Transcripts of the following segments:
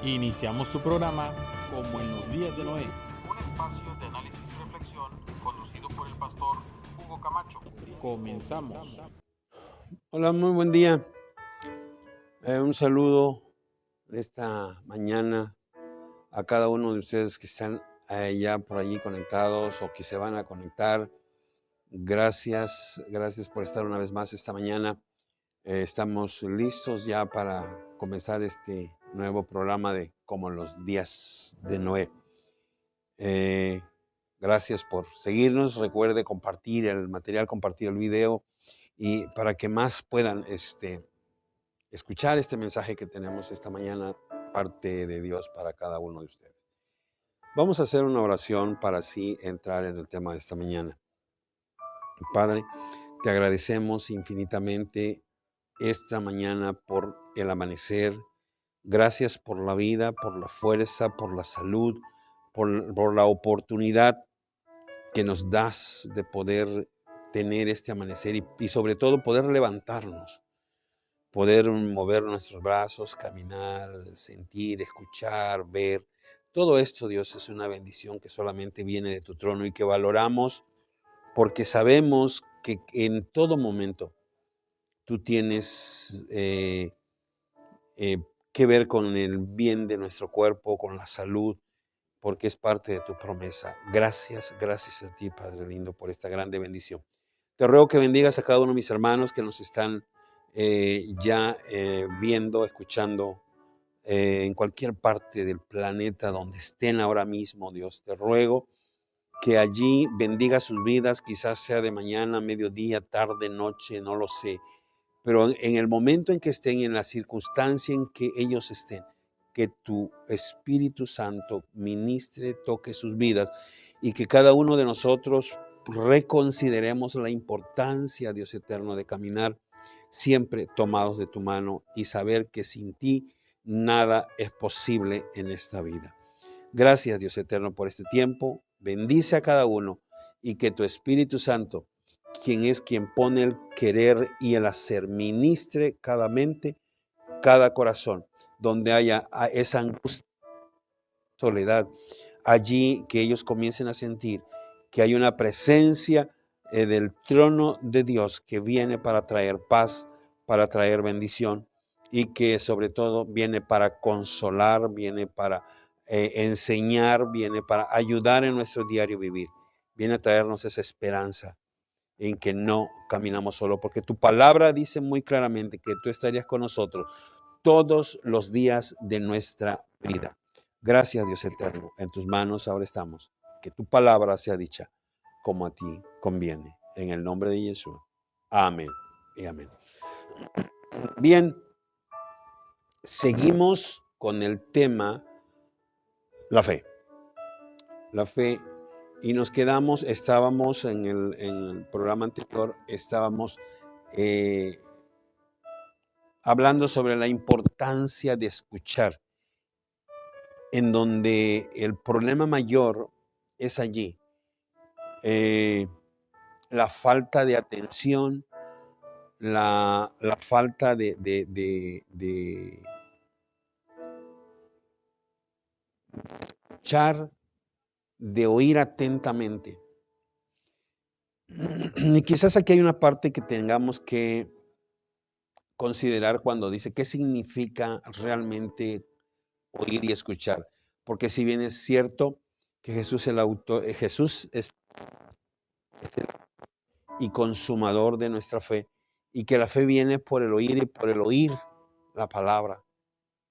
Iniciamos tu programa como en los días de Noé, un espacio de análisis y reflexión conducido por el pastor Hugo Camacho. Comenzamos. Hola, muy buen día. Un saludo esta mañana a cada uno de ustedes que están ya por allí conectados o que se van a conectar. Gracias por estar una vez más esta mañana. Estamos listos ya para comenzar este nuevo programa de Como los días de Noé. Gracias por seguirnos. Recuerde compartir el material, compartir el video y para que más puedan escuchar este mensaje que tenemos esta mañana, parte de Dios para cada uno de ustedes. Vamos a hacer una oración para así entrar en el tema de esta mañana. Padre, te agradecemos infinitamente esta mañana por el amanecer. Gracias por la vida, por la fuerza, por la salud, por la oportunidad que nos das de poder tener este amanecer y sobre todo poder levantarnos. Poder mover nuestros brazos, caminar, sentir, escuchar, ver. Todo esto, Dios, es una bendición que solamente viene de tu trono y que valoramos porque sabemos que en todo momento tú tienes que ver con el bien de nuestro cuerpo, con la salud, porque es parte de tu promesa. Gracias a ti, Padre lindo, por esta grande bendición. Te ruego que bendigas a cada uno de mis hermanos que nos están viendo, escuchando en cualquier parte del planeta donde estén ahora mismo, Dios. Te ruego que allí bendiga sus vidas, quizás sea de mañana, mediodía, tarde, noche, no lo sé. Pero en el momento en que estén, en la circunstancia en que ellos estén, que tu Espíritu Santo ministre, toque sus vidas y que cada uno de nosotros reconsideremos la importancia, Dios eterno, de caminar siempre tomados de tu mano y saber que sin ti nada es posible en esta vida. Gracias, Dios eterno, por este tiempo. Bendice a cada uno y que tu Espíritu Santo, quien pone el querer y el hacer, ministre cada mente, cada corazón, donde haya esa angustia, soledad, allí que ellos comiencen a sentir que hay una presencia del trono de Dios que viene para traer paz, para traer bendición y que sobre todo viene para consolar, viene para enseñar, viene para ayudar en nuestro diario vivir, viene a traernos esa esperanza en que no caminamos solo, porque tu palabra dice muy claramente que tú estarías con nosotros todos los días de nuestra vida. Gracias, Dios eterno. En tus manos ahora estamos. Que tu palabra sea dicha como a ti conviene. En el nombre de Jesús. Amén y amén. Bien, seguimos con el tema la fe. La fe. Y nos quedamos, estábamos en el programa anterior, estábamos hablando sobre la importancia de escuchar, en donde el problema mayor es allí, la falta de atención, la falta de escuchar, de oír atentamente. Y quizás aquí hay una parte que tengamos que considerar cuando dice qué significa realmente oír y escuchar. Porque si bien es cierto que Jesús es y consumador de nuestra fe, y que la fe viene por el oír y por el oír la palabra,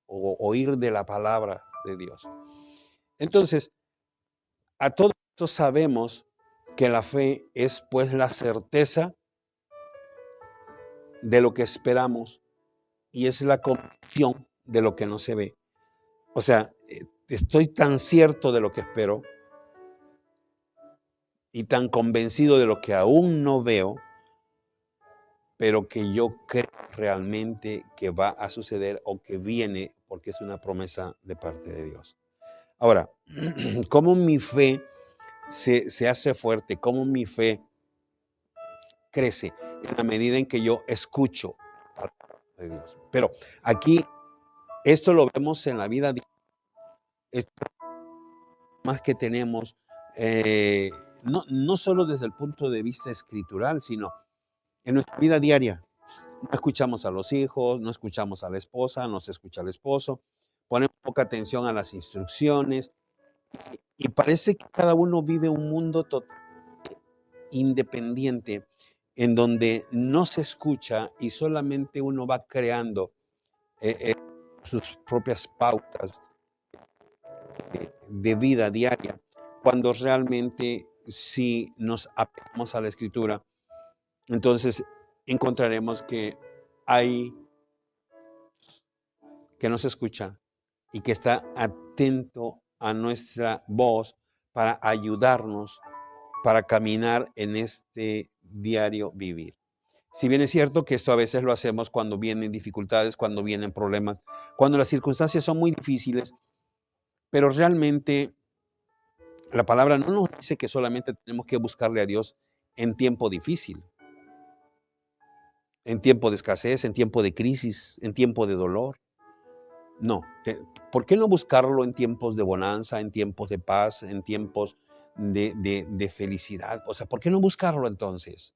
o oír de la palabra de Dios. Entonces, a todos esto sabemos que la fe es pues la certeza de lo que esperamos y es la convicción de lo que no se ve. O sea, estoy tan cierto de lo que espero y tan convencido de lo que aún no veo, pero que yo creo realmente que va a suceder o que viene porque es una promesa de parte de Dios. Ahora, ¿cómo mi fe se hace fuerte? ¿Cómo mi fe crece? En la medida en que yo escucho a Dios. Pero aquí, esto lo vemos en la vida diaria, es más que tenemos, no solo desde el punto de vista escritural, sino en nuestra vida diaria. No escuchamos a los hijos, no escuchamos a la esposa, no se escucha al esposo, ponemos poca atención a las instrucciones y parece que cada uno vive un mundo independiente en donde no se escucha y solamente uno va creando sus propias pautas de vida diaria, cuando realmente si nos apegamos a la escritura, entonces encontraremos que hay que nos escucha y que está atento a nuestra voz para ayudarnos para caminar en este diario vivir. Si bien es cierto que esto a veces lo hacemos cuando vienen dificultades, cuando vienen problemas, cuando las circunstancias son muy difíciles, pero realmente la palabra no nos dice que solamente tenemos que buscarle a Dios en tiempo difícil, en tiempo de escasez, en tiempo de crisis, en tiempo de dolor. No, ¿por qué no buscarlo en tiempos de bonanza, en tiempos de paz, en tiempos de felicidad? O sea, ¿por qué no buscarlo entonces?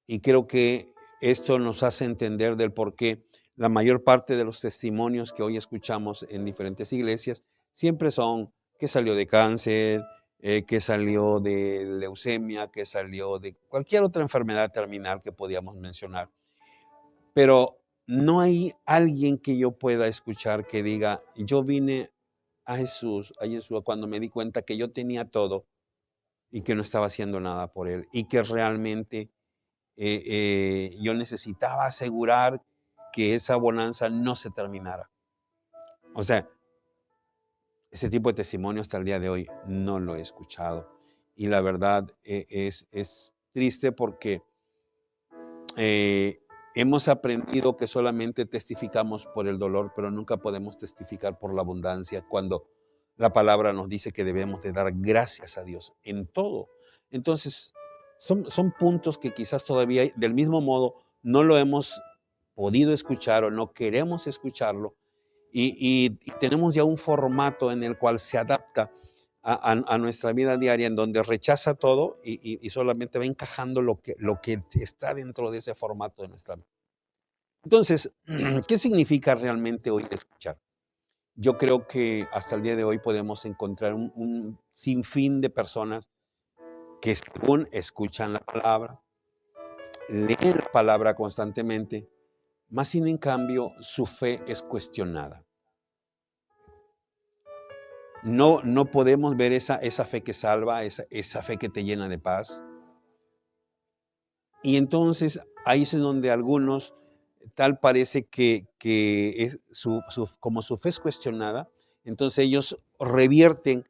Y creo que esto nos hace entender del por qué la mayor parte de los testimonios que hoy escuchamos en diferentes iglesias siempre son que salió de cáncer, que salió de leucemia, que salió de cualquier otra enfermedad terminal que podíamos mencionar. Pero no hay alguien que yo pueda escuchar que diga, yo vine a Jesús, cuando me di cuenta que yo tenía todo y que no estaba haciendo nada por él y que realmente yo necesitaba asegurar que esa bonanza no se terminara. O sea, ese tipo de testimonio hasta el día de hoy no lo he escuchado. Y la verdad es triste porque hemos aprendido que solamente testificamos por el dolor, pero nunca podemos testificar por la abundancia cuando la palabra nos dice que debemos de dar gracias a Dios en todo. Entonces, son puntos que quizás todavía, del mismo modo, no lo hemos podido escuchar o no queremos escucharlo y tenemos ya un formato en el cual se adapta a nuestra vida diaria, en donde rechaza todo y solamente va encajando lo que está dentro de ese formato de nuestra vida. Entonces, ¿qué significa realmente oír escuchar? Yo creo que hasta el día de hoy podemos encontrar un sinfín de personas que según escuchan la palabra, leen la palabra constantemente, más sin en cambio su fe es cuestionada. No podemos ver esa fe que salva, esa fe que te llena de paz. Y entonces ahí es donde algunos, tal parece que es como su fe es cuestionada, entonces ellos revierten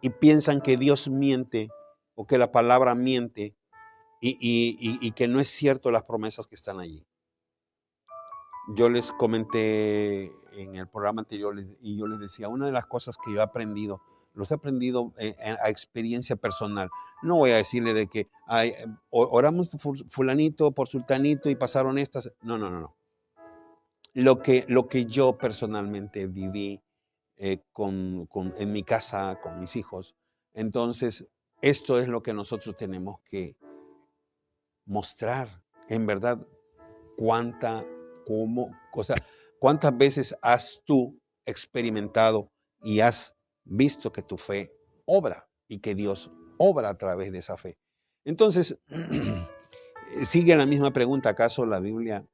y piensan que Dios miente o que la palabra miente y que no es cierto las promesas que están allí. Yo les comenté en el programa anterior y yo les decía, una de las cosas que yo he aprendido, los he aprendido a experiencia personal. No voy a decirle de que oramos por fulanito, por sultanito y pasaron estas. No. Lo que yo personalmente viví en mi casa, con mis hijos. Entonces, esto es lo que nosotros tenemos que mostrar. En verdad, ¿cuántas veces has tú experimentado y has visto que tu fe obra y que Dios obra a través de esa fe? Entonces, sigue la misma pregunta, ¿acaso la Biblia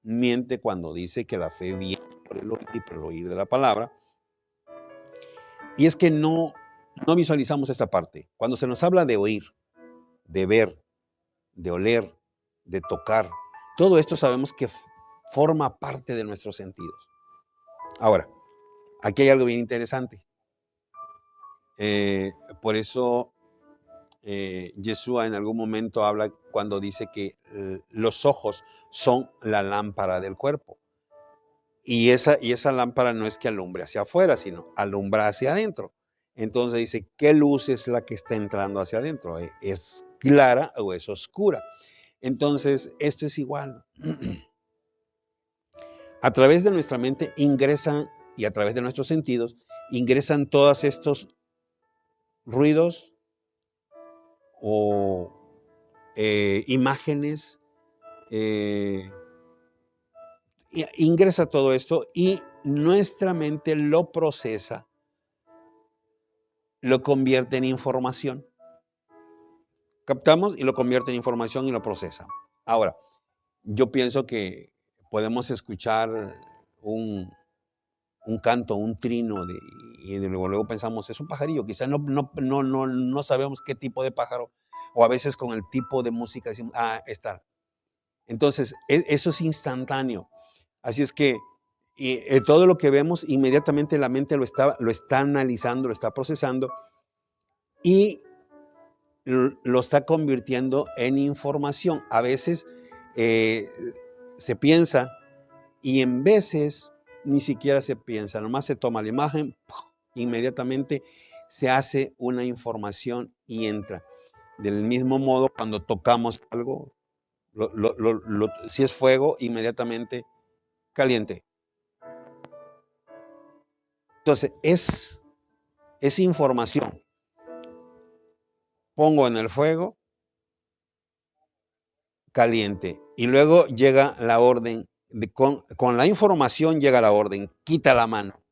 miente cuando dice que la fe viene por el oír y por el oír de la palabra? Y es que no visualizamos esta parte. Cuando se nos habla de oír, de ver, de oler, de tocar, todo esto sabemos que forma parte de nuestros sentidos. Ahora, aquí hay algo bien interesante. Por eso Yeshua en algún momento habla cuando dice que los ojos son la lámpara del cuerpo. Y esa lámpara no es que alumbre hacia afuera, sino alumbra hacia adentro. Entonces dice, ¿qué luz es la que está entrando hacia adentro? ¿Es clara o es oscura? Entonces, esto es igual. A través de nuestra mente ingresan y a través de nuestros sentidos ingresan todos estos ruidos o imágenes, ingresa todo esto y nuestra mente lo procesa, lo convierte en información. Captamos y lo convierte en información y lo procesa. Ahora, yo pienso que podemos escuchar un canto, un trino, y luego pensamos, es un pajarillo. Quizás no sabemos qué tipo de pájaro, o a veces con el tipo de música decimos, está. Entonces, eso es instantáneo. Así es que todo lo que vemos, inmediatamente la mente lo está analizando, lo está procesando y lo está convirtiendo en información. A veces se piensa y en veces ni siquiera se piensa, nomás se toma la imagen, inmediatamente se hace una información y entra. Del mismo modo, cuando tocamos algo, si es fuego, inmediatamente caliente. Entonces, es información. Pongo en el fuego, caliente. Y luego llega la orden. Con la información llega la orden. Quita la mano.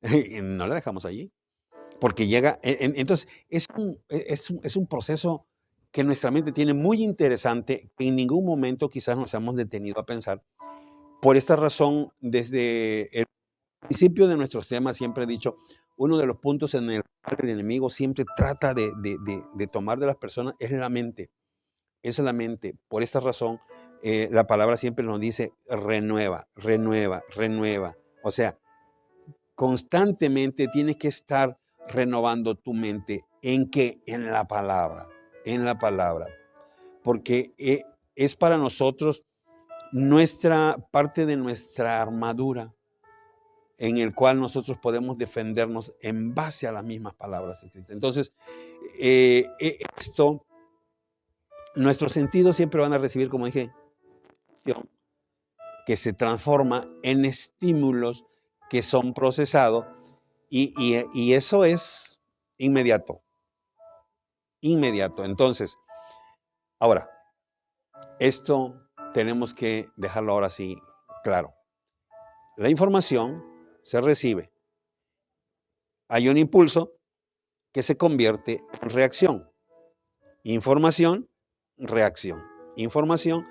Y no la dejamos allí. Porque llega. Entonces, es un proceso que nuestra mente tiene muy interesante, que en ningún momento quizás nos hemos detenido a pensar. Por esta razón, desde el principio de nuestros temas siempre he dicho, uno de los puntos en el cual el enemigo siempre trata de tomar de las personas es la mente. Es la mente. Por esta razón, la palabra siempre nos dice renueva, renueva, renueva. O sea, constantemente tienes que estar renovando tu mente. ¿En qué? En la palabra. En la palabra. Porque es para nosotros parte de nuestra armadura, en el cual nosotros podemos defendernos en base a las mismas palabras escritas. Entonces, nuestros sentidos siempre van a recibir, como dije, que se transforma en estímulos que son procesados y eso es inmediato. Inmediato. Entonces, ahora, esto tenemos que dejarlo ahora sí claro. La información se recibe. Hay un impulso que se convierte en reacción. Información, reacción. Información,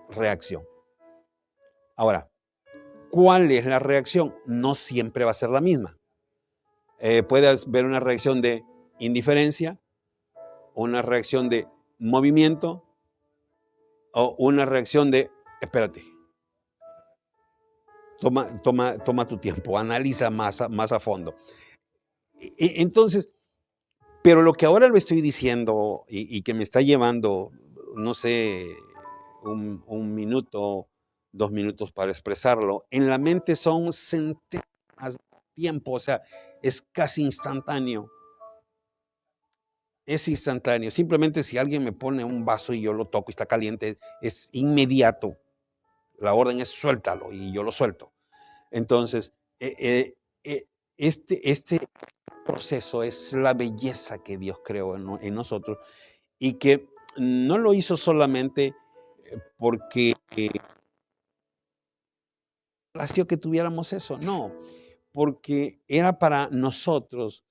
reacción. Ahora, ¿cuál es la reacción? No siempre va a ser la misma. Puede haber una reacción de indiferencia, una reacción de movimiento o una reacción de, espérate, toma tu tiempo, analiza más a fondo. Entonces, pero lo que ahora lo estoy diciendo y que me está llevando, no sé, un minuto, 2 minutos para expresarlo, en la mente son centenas de tiempo, o sea, es casi instantáneo. Es instantáneo. Simplemente si alguien me pone un vaso y yo lo toco y está caliente, es inmediato. La orden es suéltalo y yo lo suelto. Entonces, este proceso es la belleza que Dios creó en nosotros y que no lo hizo solamente porque plació que tuviéramos eso, no, porque era para nosotros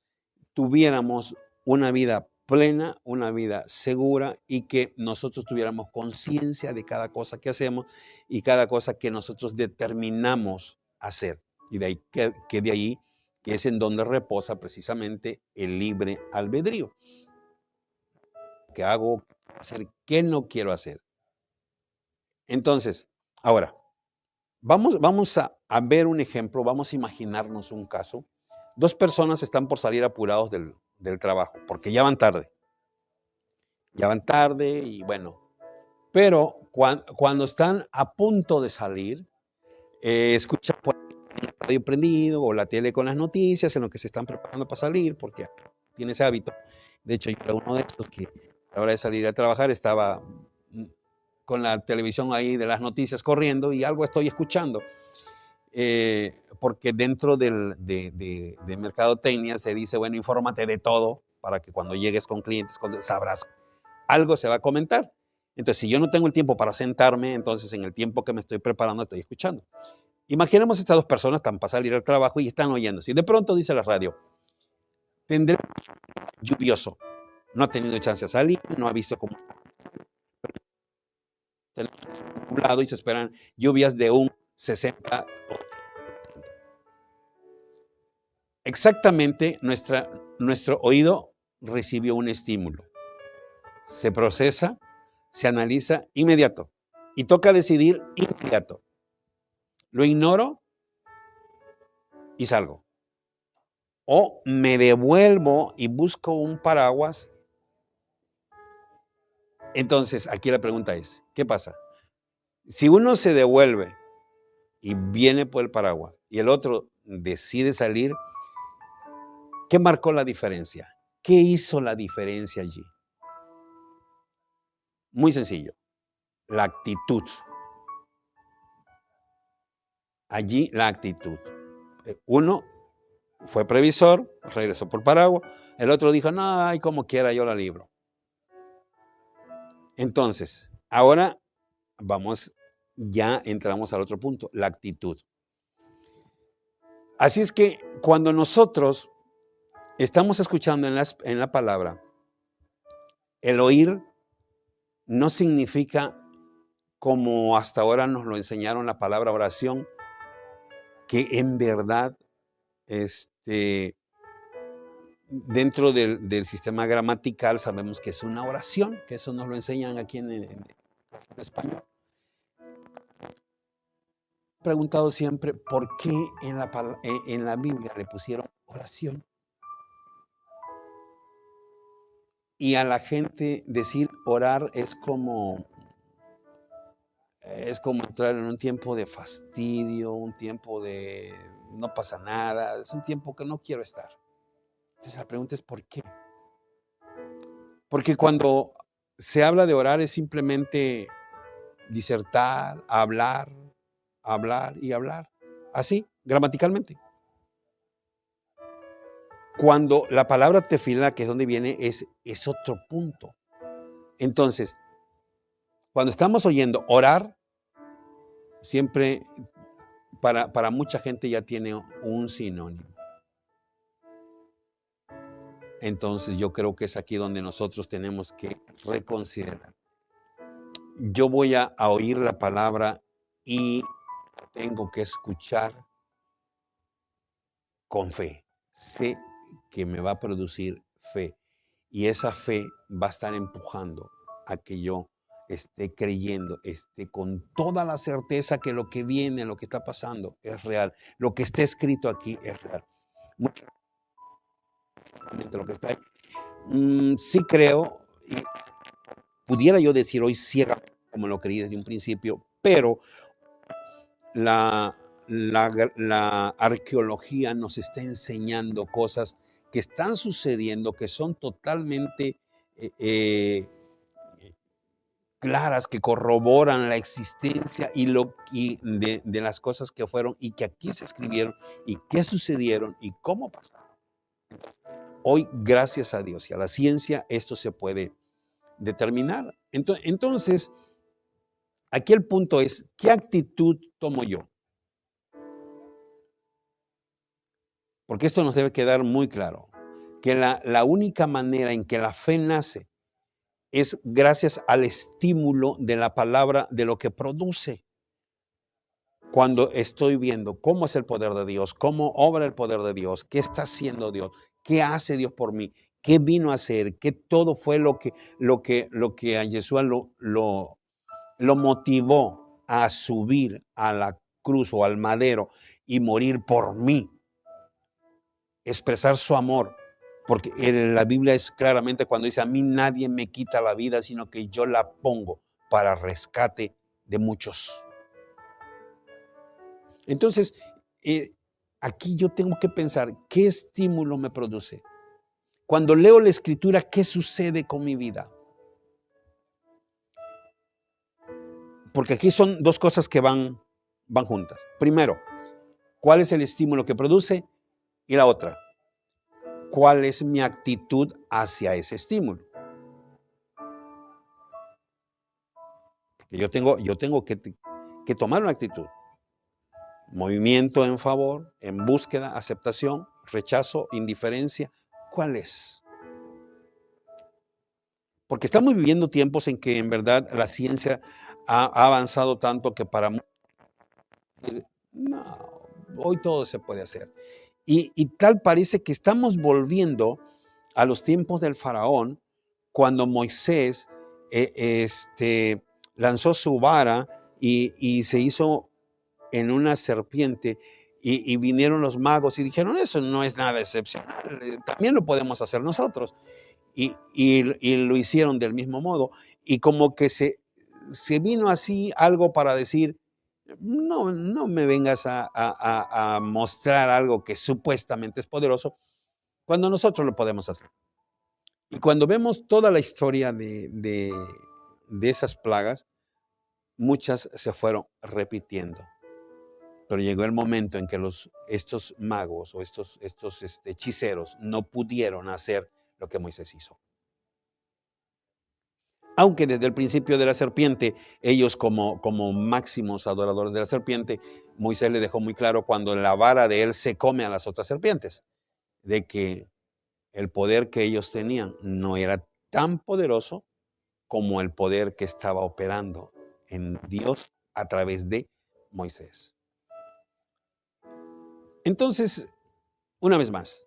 tuviéramos una vida plena, una vida segura y que nosotros tuviéramos conciencia de cada cosa que hacemos y cada cosa que nosotros determinamos hacer. Y de ahí que de ahí que es en donde reposa precisamente el libre albedrío. ¿Qué hago? Hacer, ¿qué no quiero hacer? Entonces, ahora, vamos a ver un ejemplo, vamos a imaginarnos un caso. 2 personas están por salir apurados del trabajo, porque ya van tarde. Ya van tarde y bueno. Pero cuando están a punto de salir, escuchan por el radio prendido o la tele con las noticias en lo que se están preparando para salir, porque tiene ese hábito. De hecho, yo era uno de estos que a la hora de salir a trabajar estaba con la televisión ahí de las noticias corriendo y algo estoy escuchando. porque dentro de mercadotecnia se dice, bueno, infórmate de todo para que cuando llegues con clientes sabrás, algo se va a comentar. Entonces, si yo no tengo el tiempo para sentarme, entonces en el tiempo que me estoy preparando estoy escuchando. Imaginemos estas 2 personas están para salir al trabajo y están oyendo. Si de pronto dice la radio, tendré lluvioso, no ha tenido chance de salir, no ha visto cómo nublado y se esperan lluvias de un 60. Exactamente, nuestro oído recibió un estímulo. Se procesa, se analiza inmediato y toca decidir inmediato. Lo ignoro y salgo. O me devuelvo y busco un paraguas. Entonces, aquí la pregunta es, ¿qué pasa? Si uno se devuelve y viene por el paraguas y el otro decide salir, ¿qué marcó la diferencia? ¿Qué hizo la diferencia allí? Muy sencillo, la actitud. Allí la actitud. Uno fue previsor, regresó por paraguas, el otro dijo, no, ay, como quiera, yo la libro. Entonces, ahora ya entramos al otro punto, la actitud. Así es que cuando nosotros estamos escuchando en la palabra, el oír no significa, como hasta ahora nos lo enseñaron la palabra oración, que en verdad, dentro del sistema gramatical sabemos que es una oración, que eso nos lo enseñan aquí en español. He preguntado siempre, ¿por qué en la Biblia le pusieron oración? Y a la gente decir orar es como entrar en un tiempo de fastidio, un tiempo de no pasa nada, es un tiempo que no quiero estar. Entonces la pregunta es ¿por qué? Porque cuando se habla de orar es simplemente disertar, hablar y hablar, así, gramaticalmente. Cuando la palabra tefilá, que es donde viene, es otro punto. Entonces, cuando estamos oyendo orar, siempre para mucha gente ya tiene un sinónimo. Entonces yo creo que es aquí donde nosotros tenemos que reconsiderar. Yo voy a oír la palabra y tengo que escuchar con fe. Sé que me va a producir fe y esa fe va a estar empujando a que yo esté creyendo, esté con toda la certeza que lo que viene, lo que está pasando es real. Lo que está escrito aquí es real. Lo que está ahí. Sí creo, y pudiera yo decir hoy ciega, como lo creí desde un principio, pero la arqueología nos está enseñando cosas que están sucediendo, que son totalmente claras, que corroboran la existencia de las cosas que fueron y que aquí se escribieron y qué sucedieron y cómo pasaron. Hoy, gracias a Dios y a la ciencia, esto se puede determinar. Entonces, aquí el punto es, ¿qué actitud tomo yo? Porque esto nos debe quedar muy claro, que la única manera en que la fe nace es gracias al estímulo de la palabra, de lo que produce. Cuando estoy viendo cómo es el poder de Dios, cómo obra el poder de Dios, qué está haciendo Dios, qué hace Dios por mí, qué vino a hacer, qué todo fue lo que a Yeshua lo motivó a subir a la cruz o al madero y morir por mí. Expresar su amor, porque en la Biblia es claramente cuando dice, a mí nadie me quita la vida, sino que yo la pongo para rescate de muchos. Entonces, aquí yo tengo que pensar, ¿qué estímulo me produce? Cuando leo la Escritura, ¿qué sucede con mi vida? Porque aquí son 2 cosas que van juntas. Primero, ¿Cuál es el estímulo que produce? Y la otra, ¿cuál es mi actitud hacia ese estímulo? Porque yo tengo que tomar una actitud. Movimiento en favor, en búsqueda, aceptación, rechazo, indiferencia. ¿Cuál es? Porque estamos viviendo tiempos en que en verdad la ciencia ha avanzado tanto que para no, hoy todo se puede hacer. Y tal parece que estamos volviendo a los tiempos del faraón, cuando Moisés lanzó su vara y se hizo en una serpiente, y vinieron los magos y dijeron, eso no es nada excepcional, también lo podemos hacer nosotros. Y lo hicieron del mismo modo, y como que se vino así algo para decir, no me vengas a mostrar algo que supuestamente es poderoso, cuando nosotros lo podemos hacer. Y cuando vemos toda la historia de esas plagas, muchas se fueron repitiendo. Pero llegó el momento en que estos magos o estos hechiceros no pudieron hacer lo que Moisés hizo. Aunque desde el principio de la serpiente, ellos como máximos adoradores de la serpiente, Moisés le dejó muy claro cuando la vara de él se come a las otras serpientes, de que el poder que ellos tenían no era tan poderoso como el poder que estaba operando en Dios a través de Moisés. Entonces, una vez más,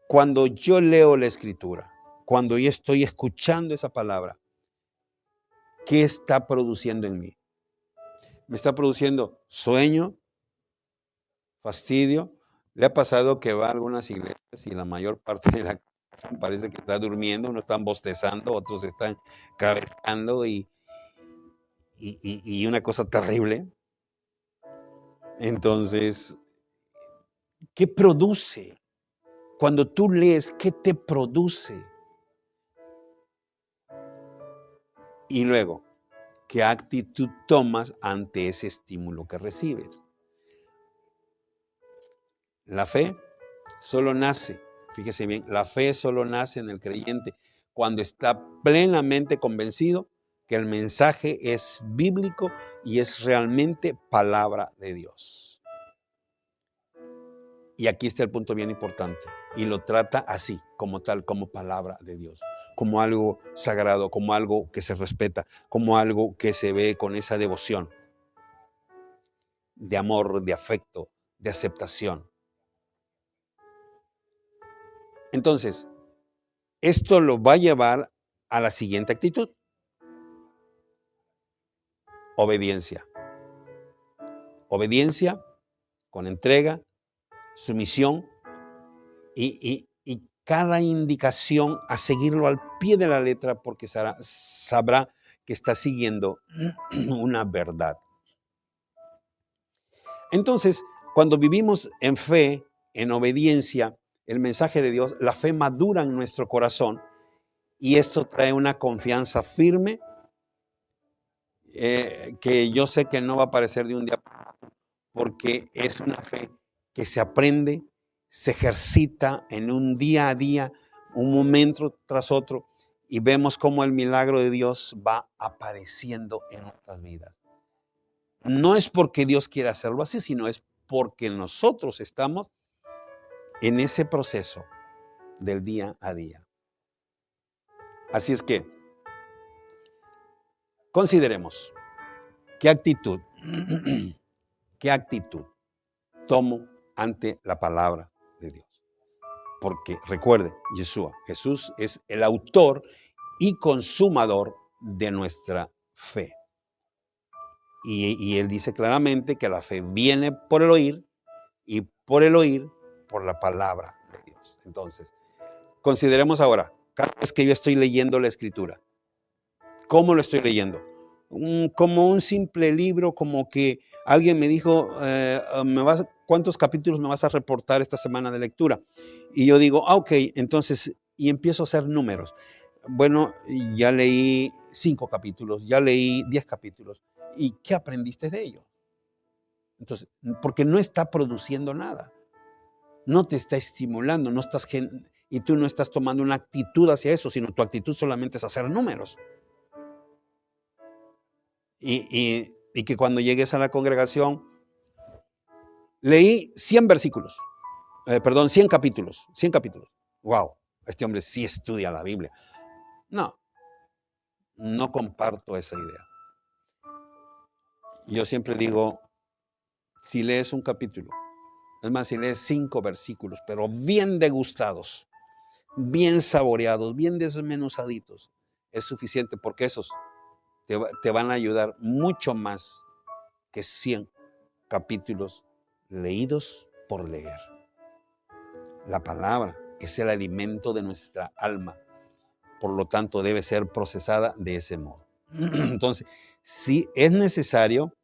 cuando yo leo la Escritura, cuando yo estoy escuchando esa palabra, ¿qué está produciendo en mí? Me está produciendo sueño, fastidio. Le ha pasado que va a algunas iglesias y la mayor parte de la congregación parece que está durmiendo, unos están bostezando, otros están cabeceando y una cosa terrible. Entonces, ¿qué produce? Cuando tú lees, ¿qué te produce? Y luego, ¿qué actitud tomas ante ese estímulo que recibes? La fe solo nace, fíjese bien, la fe solo nace en el creyente cuando está plenamente convencido que el mensaje es bíblico y es realmente palabra de Dios. Y aquí está el punto bien importante, y lo trata así, como tal, como palabra de Dios, como algo sagrado, como algo que se respeta, como algo que se ve con esa devoción de amor, de afecto, de aceptación. Entonces, esto lo va a llevar a la siguiente actitud: obediencia. Obediencia con entrega, sumisión y cada indicación a seguirlo al pie de la letra, porque sabrá que está siguiendo una verdad. Entonces, cuando vivimos en fe, en obediencia, el mensaje de Dios, la fe madura en nuestro corazón, y esto trae una confianza firme que yo sé que no va a aparecer de un día para otro, porque es una fe que se aprende, se ejercita en un día a día, un momento tras otro, y vemos cómo el milagro de Dios va apareciendo en nuestras vidas. No es porque Dios quiera hacerlo así, sino es porque nosotros estamos en ese proceso del día a día. Así es que consideremos qué actitud tomo ante la palabra de Dios. Porque recuerde, Jesús es el autor y consumador de nuestra fe. Y él dice claramente que la fe viene por el oír, y por el oír por la palabra de Dios. Entonces, consideremos ahora, cada vez que yo estoy leyendo la Escritura, ¿cómo lo estoy leyendo? Como un simple libro, como que alguien me dijo, ¿cuántos capítulos me vas a reportar esta semana de lectura? Y yo digo, ok, entonces, y empiezo a hacer números. Bueno, ya leí 5 capítulos, ya leí 10 capítulos. ¿Y qué aprendiste de ello? Entonces, porque no está produciendo nada, no te está estimulando, y tú no estás tomando una actitud hacia eso, sino tu actitud solamente es hacer números. Y que cuando llegues a la congregación, leí 100 versículos, 100 capítulos, 100 capítulos. Wow, este hombre sí estudia la Biblia. No, no comparto esa idea. Yo siempre digo, si lees un capítulo, es más, si lees 5 versículos, pero bien degustados, bien saboreados, bien desmenuzaditos, es suficiente, porque esos te van a ayudar mucho más que 100 capítulos leídos por leer. La palabra es el alimento de nuestra alma, por lo tanto debe ser procesada de ese modo. Entonces, sí es necesario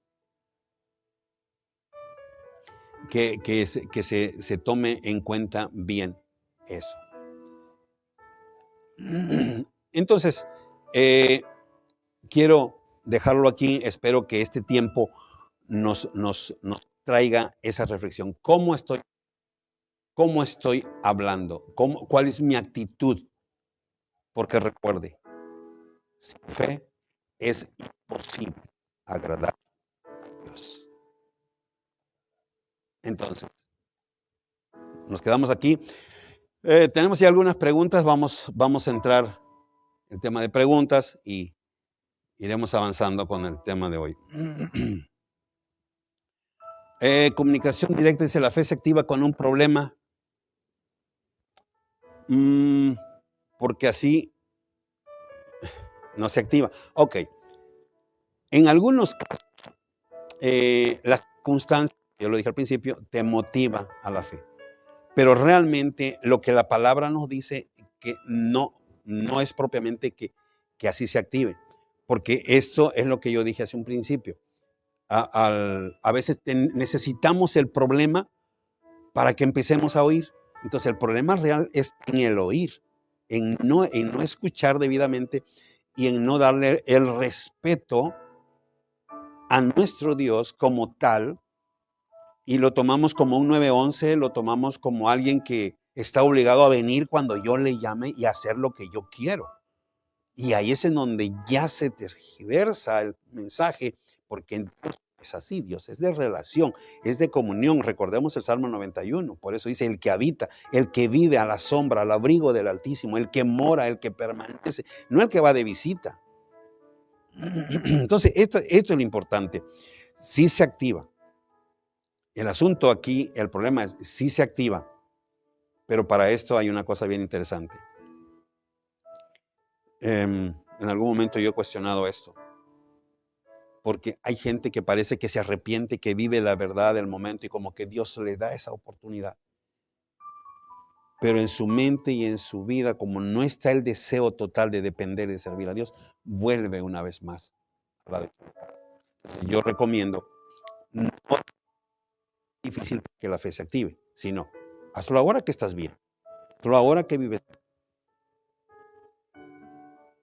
que se tome en cuenta bien eso. Entonces, quiero dejarlo aquí. Espero que este tiempo nos traiga esa reflexión. ¿Cómo estoy hablando? ¿Cuál es mi actitud? Porque recuerde, sin fe es imposible agradar a Dios. Entonces, nos quedamos aquí. Tenemos ya algunas preguntas. Vamos a entrar en el tema de preguntas y iremos avanzando con el tema de hoy. Comunicación directa, dice, la fe se activa con un problema. Porque así no se activa. Ok. En algunos casos, las circunstancias, yo lo dije al principio, te motiva a la fe. Pero realmente lo que la palabra nos dice que no es propiamente que así se active. Porque esto es lo que yo dije hace un principio. A veces necesitamos el problema para que empecemos a oír. Entonces el problema real es en el oír, en no escuchar debidamente y en no darle el respeto a nuestro Dios como tal, y lo tomamos como un 911, lo tomamos como alguien que está obligado a venir cuando yo le llame y hacer lo que yo quiero. Y ahí es en donde ya se tergiversa el mensaje, porque Dios es así, Dios es de relación, es de comunión. Recordemos el Salmo 91, por eso dice, el que habita, el que vive a la sombra, al abrigo del Altísimo, el que mora, el que permanece, no el que va de visita. Entonces, esto es lo importante. Sí se activa. El asunto aquí, el problema es, sí se activa, pero para esto hay una cosa bien interesante. En algún momento yo he cuestionado esto, porque hay gente que parece que se arrepiente, que vive la verdad del momento y como que Dios le da esa oportunidad. Pero en su mente y en su vida, como no está el deseo total de depender y de servir a Dios, vuelve una vez más. Yo recomiendo, no es difícil que la fe se active, sino hazlo ahora que estás bien, hazlo ahora que vives.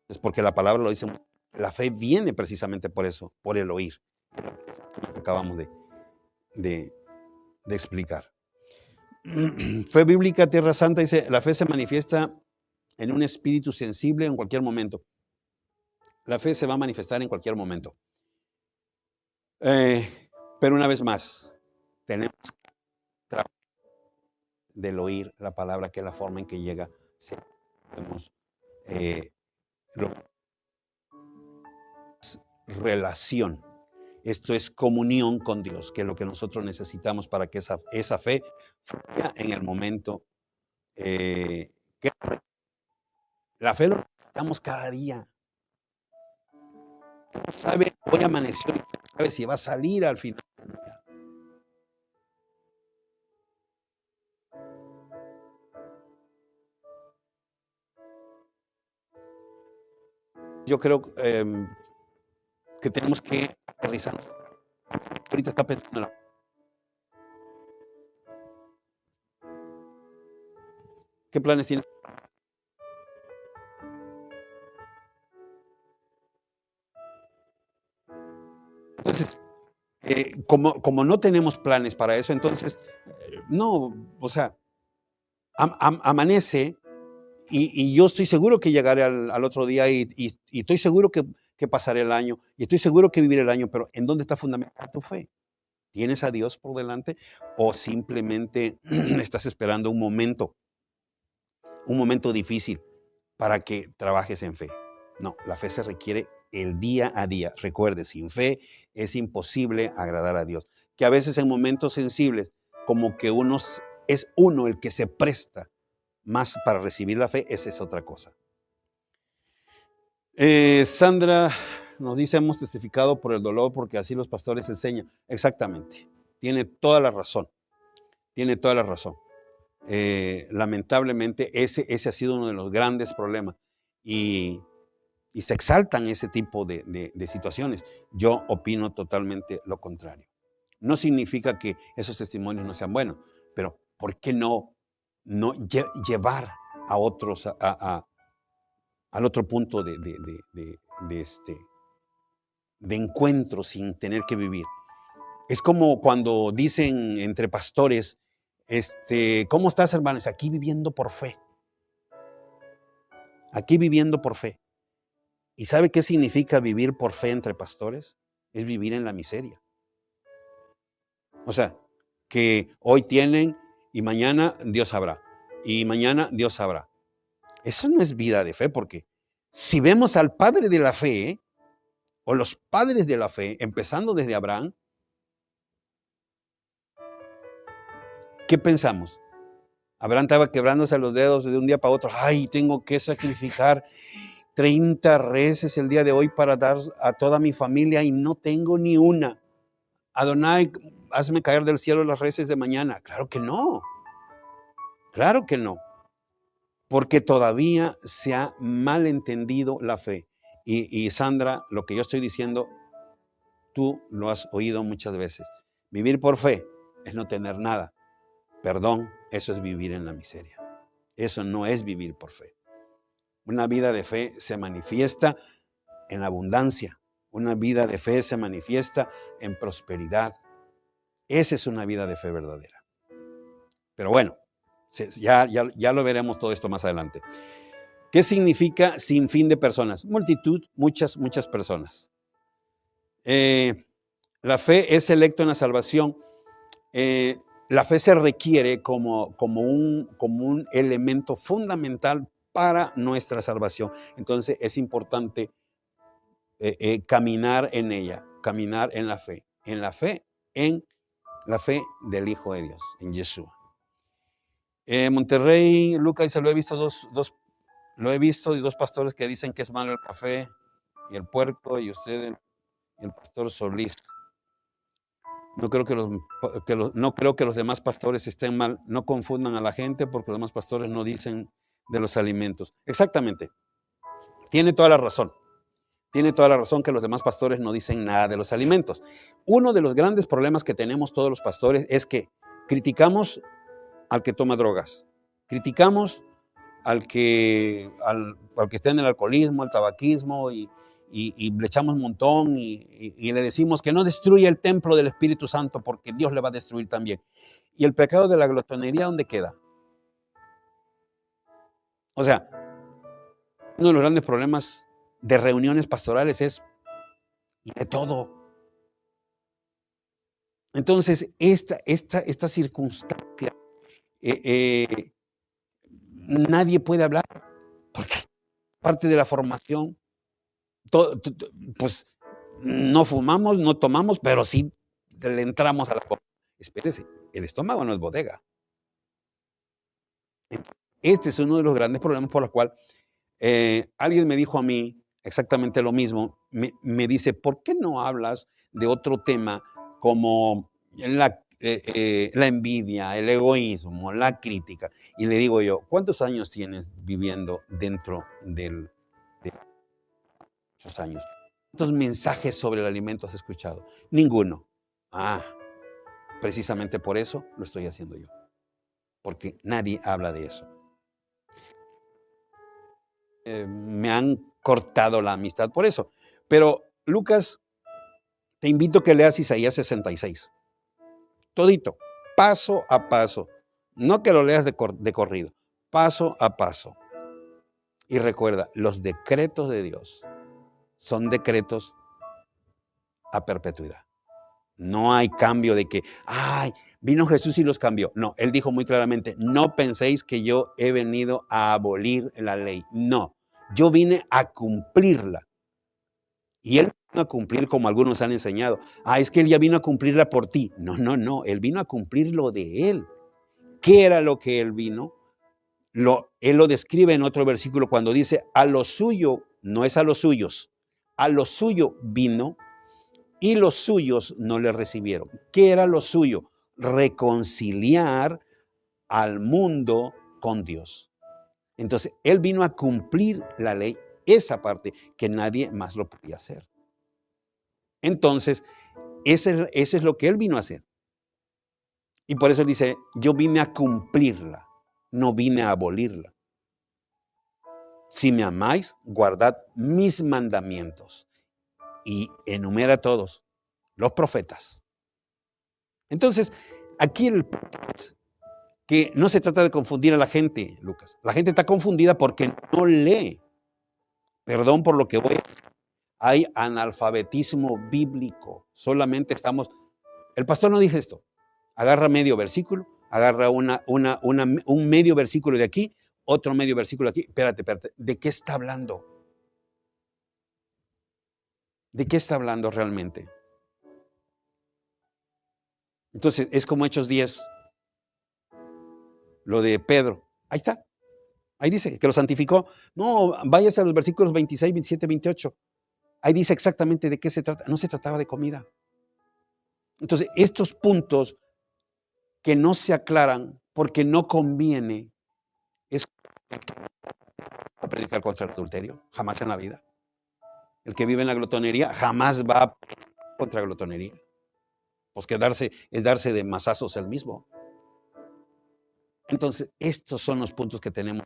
Es porque la palabra lo dice, la fe viene precisamente por eso, por el oír, lo que acabamos de explicar. Fe bíblica, Tierra Santa, dice, la fe se manifiesta en un espíritu sensible en cualquier momento. La fe se va a manifestar en cualquier momento. Pero una vez más, tenemos que trabajar del oír la palabra, que es la forma en que llega. Tenemos relación. Esto es comunión con Dios, que es lo que nosotros necesitamos para que esa fe fluya en el momento. La fe lo necesitamos cada día. No sabe, hoy amaneció y no sabe si va a salir al final del día. Yo creo que tenemos que aterrizar. Ahorita está pensando en la... ¿Qué planes tiene? Entonces, como no tenemos planes para eso, entonces, no, o sea, amanece y yo estoy seguro que llegaré al otro día y estoy seguro que pasaré el año y estoy seguro que viviré el año, pero ¿en dónde está fundamentada tu fe? ¿Tienes a Dios por delante o simplemente estás esperando un momento difícil para que trabajes en fe? No, la fe se requiere el día a día. Recuerde, sin fe es imposible agradar a Dios. Que a veces en momentos sensibles, como que es uno el que se presta más para recibir la fe, esa es otra cosa. Sandra nos dice, hemos testificado por el dolor porque así los pastores enseñan. Exactamente, tiene toda la razón, tiene toda la razón. Lamentablemente ese ha sido uno de los grandes problemas y se exaltan ese tipo de situaciones. Yo opino totalmente lo contrario. No significa que esos testimonios no sean buenos, pero ¿por qué no llevar a otros al otro punto de encuentro sin tener que vivir? Es como cuando dicen entre pastores, ¿cómo estás, hermanos? Aquí viviendo por fe. Aquí viviendo por fe. ¿Y sabe qué significa vivir por fe entre pastores? Es vivir en la miseria. O sea, que hoy tienen y mañana Dios sabrá. Y mañana Dios sabrá. Eso no es vida de fe, porque si vemos al padre de la fe, o los padres de la fe, empezando desde Abraham, ¿qué pensamos? Abraham estaba quebrándose los dedos de un día para otro. Ay, tengo que sacrificar 30 reses el día de hoy para dar a toda mi familia y no tengo ni una. Adonai, hazme caer del cielo las reses de mañana. Claro que no. Claro que no. Porque todavía se ha malentendido la fe. Y Sandra, lo que yo estoy diciendo, tú lo has oído muchas veces. Vivir por fe es no tener nada. Perdón, eso es vivir en la miseria. Eso no es vivir por fe. Una vida de fe se manifiesta en abundancia. Una vida de fe se manifiesta en prosperidad. Esa es una vida de fe verdadera. Pero bueno, ya lo veremos todo esto más adelante. ¿Qué significa sin fin de personas? Multitud, muchas personas. La fe es electo en la salvación. La fe se requiere como un elemento fundamental para nuestra salvación. Entonces es importante caminar en ella, caminar en la fe del Hijo de Dios, en Yeshua. Monterrey, Lucas, lo he visto dos pastores que dicen que es malo el café y el puerco, y usted, el pastor Solís. No creo que los demás pastores estén mal. No confundan a la gente, porque los demás pastores no dicen de los alimentos. Exactamente. Tiene toda la razón. Tiene toda la razón que los demás pastores no dicen nada de los alimentos. Uno de los grandes problemas que tenemos todos los pastores es que criticamos al que toma drogas. Criticamos al que está en el alcoholismo, el tabaquismo, y le echamos un montón y le decimos que no destruya el templo del Espíritu Santo, porque Dios le va a destruir también. ¿Y el pecado de la glotonería dónde queda? O sea, uno de los grandes problemas de reuniones pastorales es de todo. Entonces, esta circunstancia, nadie puede hablar, porque parte de la formación, pues no fumamos, no tomamos, pero sí le entramos a la copa. Espérese, el estómago no es bodega. Este es uno de los grandes problemas por los cuales alguien me dijo a mí exactamente lo mismo. Me dice, ¿por qué no hablas de otro tema como la envidia, el egoísmo, la crítica? Y le digo yo, ¿cuántos años tienes viviendo dentro de esos años? ¿Cuántos mensajes sobre el alimento has escuchado? Ninguno. Precisamente por eso lo estoy haciendo yo. Porque nadie habla de eso. Me han cortado la amistad por eso. Pero Lucas Te invito a que leas Isaías 66. Todito, paso a paso. No que lo leas de corrido, paso a paso. Y recuerda, los decretos de Dios son decretos a perpetuidad. No hay cambio de que, ay, vino Jesús y los cambió. No, Él dijo muy claramente, no penséis que yo he venido a abolir la ley. No, yo vine a cumplirla. Y Él vino a cumplir como algunos han enseñado. Ah, es que Él ya vino a cumplirla por ti. No, no, no, Él vino a cumplir lo de Él. ¿Qué era lo que Él vino? Él lo describe en otro versículo cuando dice, a lo suyo, no es a los suyos, a lo suyo vino y los suyos no le recibieron. ¿Qué era lo suyo? Reconciliar al mundo con Dios. Entonces, Él vino a cumplir la ley, esa parte que nadie más lo podía hacer. Entonces, ese es lo que Él vino a hacer. Y por eso Él dice, yo vine a cumplirla, no vine a abolirla. Si me amáis, guardad mis mandamientos. Y enumera a todos los profetas. Entonces, aquí el punto es que no se trata de confundir a la gente, Lucas. La gente está confundida porque no lee. Perdón por lo que voy a decir. Hay analfabetismo bíblico. Solamente estamos... El pastor no dice esto. Agarra medio versículo, agarra un medio versículo de aquí, otro medio versículo de aquí. Espérate. ¿De qué está hablando? ¿De qué está hablando realmente? Entonces, es como Hechos 10, lo de Pedro. Ahí está. Ahí dice que lo santificó. No, váyase a los versículos 26, 27, 28. Ahí dice exactamente de qué se trata. No se trataba de comida. Entonces, estos puntos que no se aclaran porque no conviene, es a predicar contra el adulterio. Jamás en la vida. El que vive en la glotonería jamás va a contra la glotonería. Pues es darse de mazazos el mismo. Entonces, estos son los puntos que tenemos.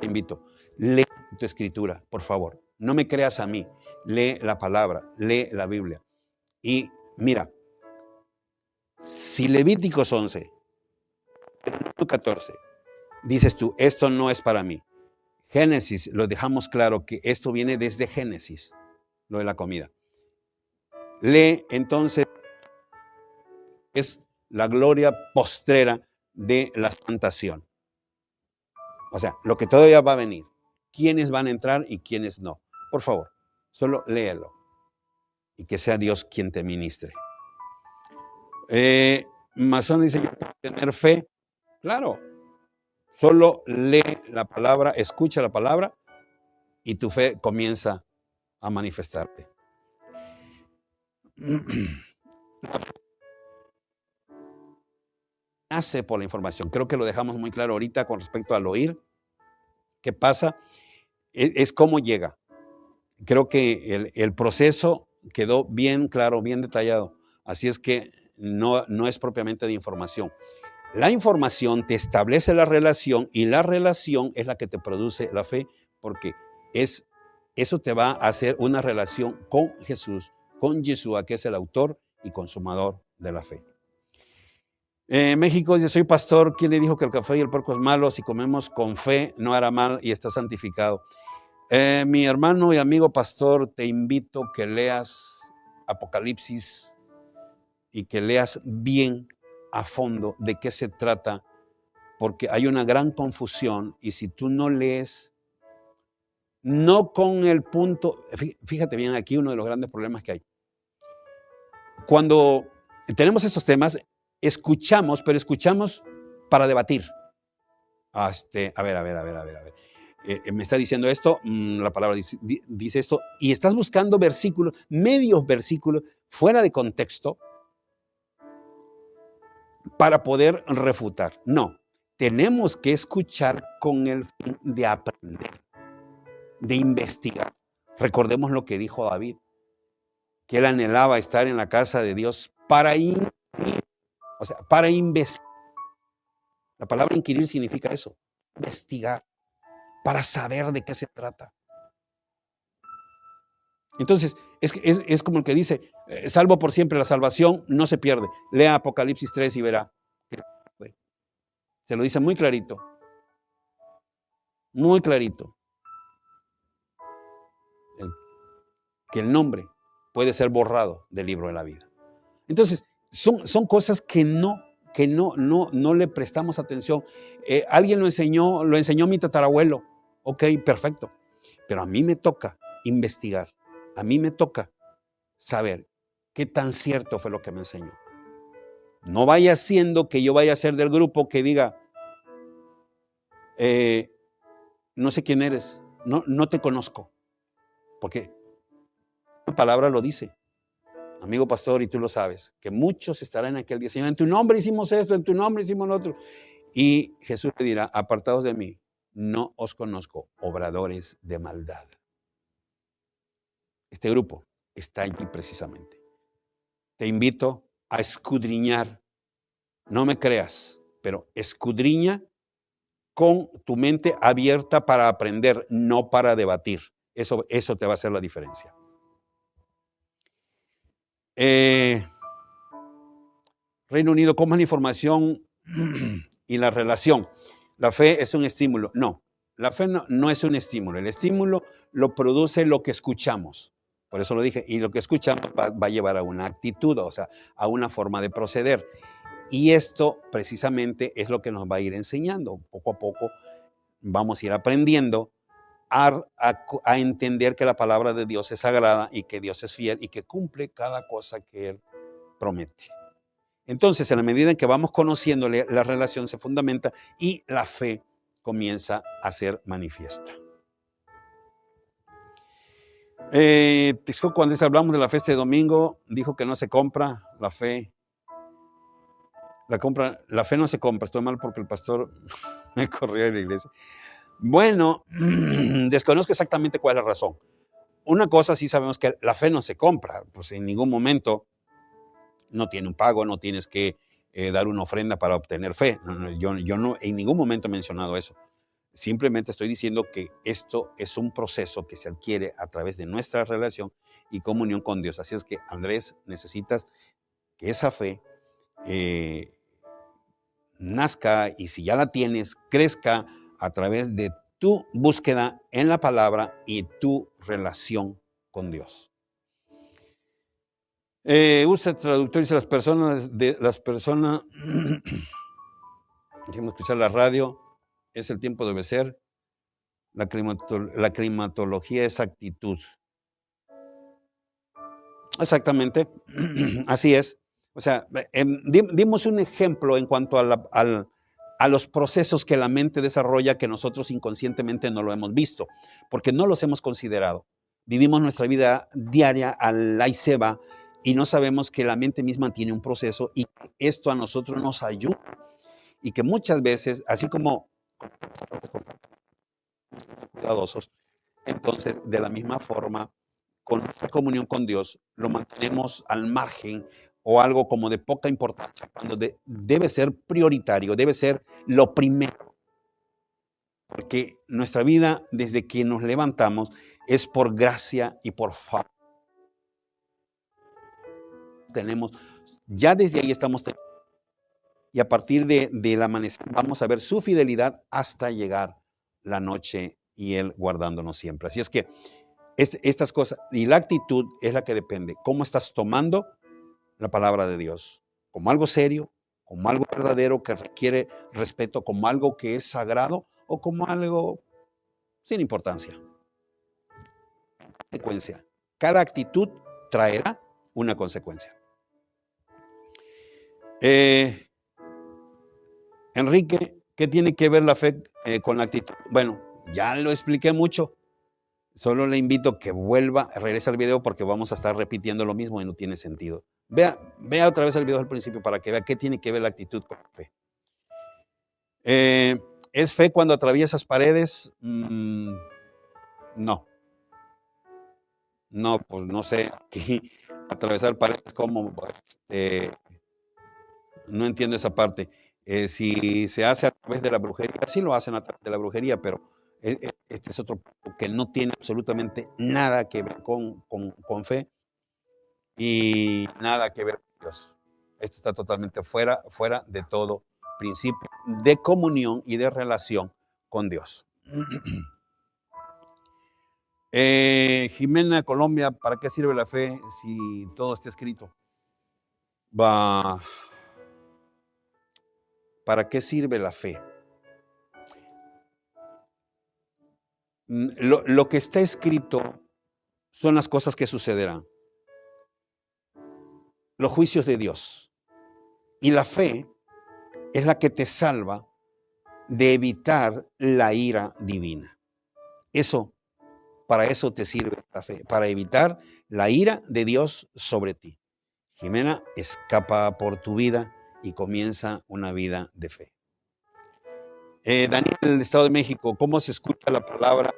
Te invito, lee tu escritura, por favor. No me creas a mí. Lee la palabra, lee la Biblia. Y mira, si Levíticos 11, 14, dices tú, esto no es para mí. Génesis, lo dejamos claro que esto viene desde Génesis, lo de la comida. Lee entonces, es la gloria postrera de la plantación. O sea, lo que todavía va a venir. ¿Quiénes van a entrar y quiénes no? Por favor, solo léelo. Y que sea Dios quien te ministre. Masón dice, yo puedo tener fe. Claro, solo lee la palabra, escucha la palabra y tu fe comienza a manifestarte. Nace por la información. Creo que lo dejamos muy claro ahorita con respecto al oír. ¿Qué pasa? Es cómo llega. Creo que el proceso quedó bien claro, bien detallado. Así es que no es propiamente de información. La información te establece la relación y la relación es la que te produce la fe, porque eso te va a hacer una relación con Jesús, con Yeshua, que es el autor y consumador de la fe. México dice, soy pastor, ¿quién le dijo que el café y el puerco es malo? Si comemos con fe, no hará mal y está santificado. Mi hermano y amigo pastor, te invito que leas Apocalipsis y que leas bien a fondo de qué se trata, porque hay una gran confusión y si tú no lees, no con el punto, fíjate bien aquí uno de los grandes problemas que hay. Cuando tenemos estos temas, escuchamos, pero escuchamos para debatir. A ver. Me está diciendo esto, la palabra dice esto, y estás buscando versículos, medios versículos, fuera de contexto, para poder refutar. No, tenemos que escuchar con el fin de aprender, de investigar. Recordemos lo que dijo David, que él anhelaba estar en la casa de Dios para inquirir, o sea, para investigar. La palabra inquirir significa eso, investigar, para saber de qué se trata. Entonces, Es como el que dice, salvo por siempre, la salvación no se pierde. Lea Apocalipsis 3 y verá. Se lo dice muy clarito. Muy clarito. Que el nombre puede ser borrado del libro de la vida. Entonces, son cosas que no le prestamos atención. Alguien lo enseñó mi tatarabuelo. Ok, perfecto. Pero a mí me toca investigar. A mí me toca saber qué tan cierto fue lo que me enseñó. No vaya siendo que yo vaya a ser del grupo que diga, no sé quién eres, no te conozco. Porque la palabra lo dice. Amigo pastor, y tú lo sabes, que muchos estarán en aquel día, Señor, en tu nombre hicimos esto, en tu nombre hicimos lo otro. Y Jesús le dirá, apartados de mí, no os conozco, obradores de maldad. Este grupo está allí precisamente. Te invito a escudriñar. No me creas, pero escudriña con tu mente abierta para aprender, no para debatir. Eso te va a hacer la diferencia. Reino Unido, ¿cómo es la información y la relación? La fe es un estímulo. No, la fe no es un estímulo. El estímulo lo produce lo que escuchamos. Por eso lo dije. Y lo que escuchamos va a llevar a una actitud, o sea, a una forma de proceder. Y esto precisamente es lo que nos va a ir enseñando. Poco a poco vamos a ir aprendiendo a entender que la palabra de Dios es sagrada y que Dios es fiel y que cumple cada cosa que Él promete. Entonces, en la medida en que vamos conociéndole, la relación se fundamenta y la fe comienza a ser manifiesta. Texcoco, cuando hablamos de la fiesta de domingo, dijo que no se compra la fe. La fe no se compra. Estoy mal porque el pastor me corrió de la iglesia. Bueno, desconozco exactamente cuál es la razón. Una cosa sí sabemos que la fe no se compra, pues en ningún momento no tiene un pago, no tienes que dar una ofrenda para obtener fe. Yo no en ningún momento he mencionado eso. Simplemente estoy diciendo que esto es un proceso que se adquiere a través de nuestra relación y comunión con Dios. Así es que, Andrés, necesitas que esa fe nazca y si ya la tienes, crezca a través de tu búsqueda en la palabra y tu relación con Dios. Usa traductores a las personas, déjame escuchar la radio, es el tiempo de obedecer, la climatología es actitud. Exactamente, así es. O sea, dimos un ejemplo en cuanto a los procesos que la mente desarrolla que nosotros inconscientemente no lo hemos visto, porque no los hemos considerado. Vivimos nuestra vida diaria al la y se va y no sabemos que la mente misma tiene un proceso y esto a nosotros nos ayuda. Y que muchas veces, así como cuidadosos, entonces de la misma forma, con nuestra comunión con Dios, lo mantenemos al margen o algo como de poca importancia, cuando debe ser prioritario, debe ser lo primero. Porque nuestra vida, desde que nos levantamos, es por gracia y por favor. Tenemos, ya desde ahí estamos, y a partir del amanecer vamos a ver su fidelidad hasta llegar la noche y Él guardándonos siempre. Así es que estas cosas, y la actitud es la que depende. ¿Cómo estás tomando la palabra de Dios? ¿Como algo serio? ¿Como algo verdadero que requiere respeto? ¿Como algo que es sagrado? ¿O como algo sin importancia? Consecuencia. Cada actitud traerá una consecuencia. Enrique, ¿qué tiene que ver la fe con la actitud? Bueno, ya lo expliqué mucho. Solo le invito a que regrese al video porque vamos a estar repitiendo lo mismo y no tiene sentido. Vea otra vez el video al principio para que vea qué tiene que ver la actitud con la fe. ¿Es fe cuando atraviesas paredes? No. No, pues no sé. Atravesar paredes, ¿cómo? No entiendo esa parte. Si se hace a través de la brujería, sí lo hacen a través de la brujería, pero este es otro que no tiene absolutamente nada que ver con fe. y nada que ver con Dios. Esto está totalmente fuera de todo principio de comunión y de relación con Dios. Jimena, Colombia, ¿para qué sirve la fe si todo está escrito? ¿Para qué sirve la fe? Lo que está escrito son las cosas que sucederán, los juicios de Dios. Y la fe es la que te salva de evitar la ira divina. Para eso te sirve la fe, para evitar la ira de Dios sobre ti. Jimena, escapa por tu vida y comienza una vida de fe. Daniel, del Estado de México, ¿cómo se escucha la palabra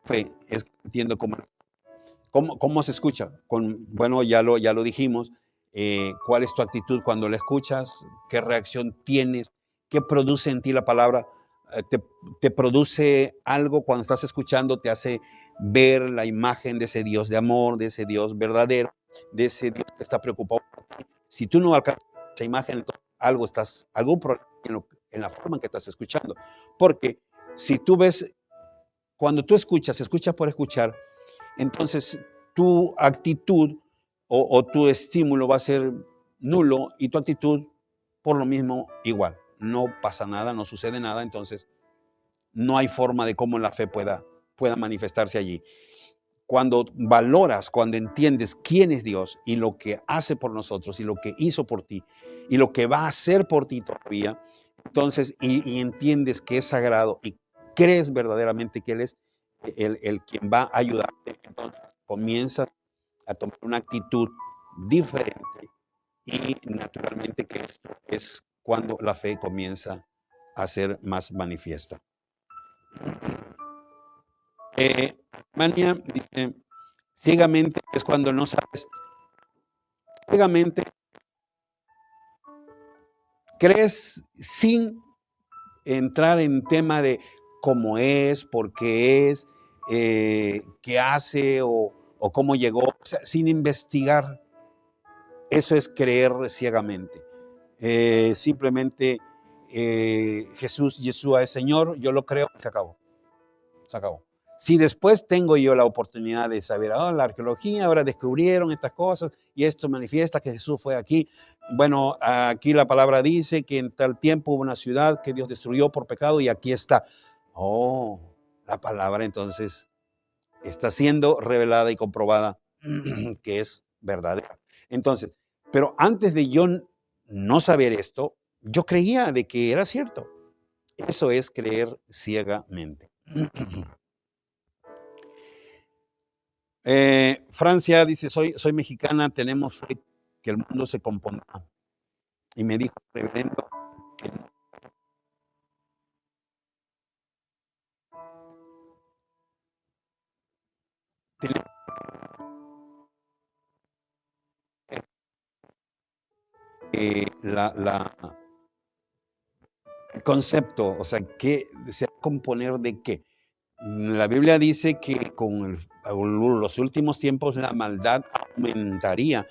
fe? Entiendo cómo se escucha. Bueno, ya lo dijimos. ¿Cuál es tu actitud cuando la escuchas? ¿Qué reacción tienes? ¿Qué produce en ti la palabra? ¿Te produce algo cuando estás escuchando? ¿Te hace ver la imagen de ese Dios de amor, de ese Dios verdadero, de ese Dios que está preocupado por ti? Si tú no alcanzas esa imagen, entonces algún problema en la forma en que estás escuchando. Porque si tú ves, cuando tú escuchas por escuchar, entonces tu actitud o tu estímulo va a ser nulo y tu actitud por lo mismo igual. No pasa nada, no sucede nada, entonces no hay forma de cómo la fe pueda manifestarse allí. Cuando valoras, cuando entiendes quién es Dios y lo que hace por nosotros y lo que hizo por ti y lo que va a hacer por ti todavía, entonces, y entiendes que es sagrado y crees verdaderamente que Él es el quien va a ayudarte, entonces comienzas a tomar una actitud diferente y naturalmente que esto es cuando la fe comienza a ser más manifiesta. Mania dice, ciegamente es cuando no sabes, ciegamente crees sin entrar en tema de cómo es, por qué es, qué hace o cómo llegó, o sea, sin investigar. Eso es creer ciegamente. Simplemente Jesús, Yeshua es Señor, yo lo creo, se acabó. Se acabó. Si después tengo yo la oportunidad de saber, la arqueología, ahora descubrieron estas cosas y esto manifiesta que Jesús fue aquí. Bueno, aquí la palabra dice que en tal tiempo hubo una ciudad que Dios destruyó por pecado y aquí está. La palabra entonces está siendo revelada y comprobada que es verdadera. Entonces, pero antes de yo no saber esto, yo creía de que era cierto. Eso es creer ciegamente. Francia dice, soy mexicana, tenemos fe que el mundo se compondrá. Y me dijo, reverendo, que el concepto, o sea, ¿qué se va a componer de qué? La Biblia dice que con los últimos tiempos la maldad aumentaría,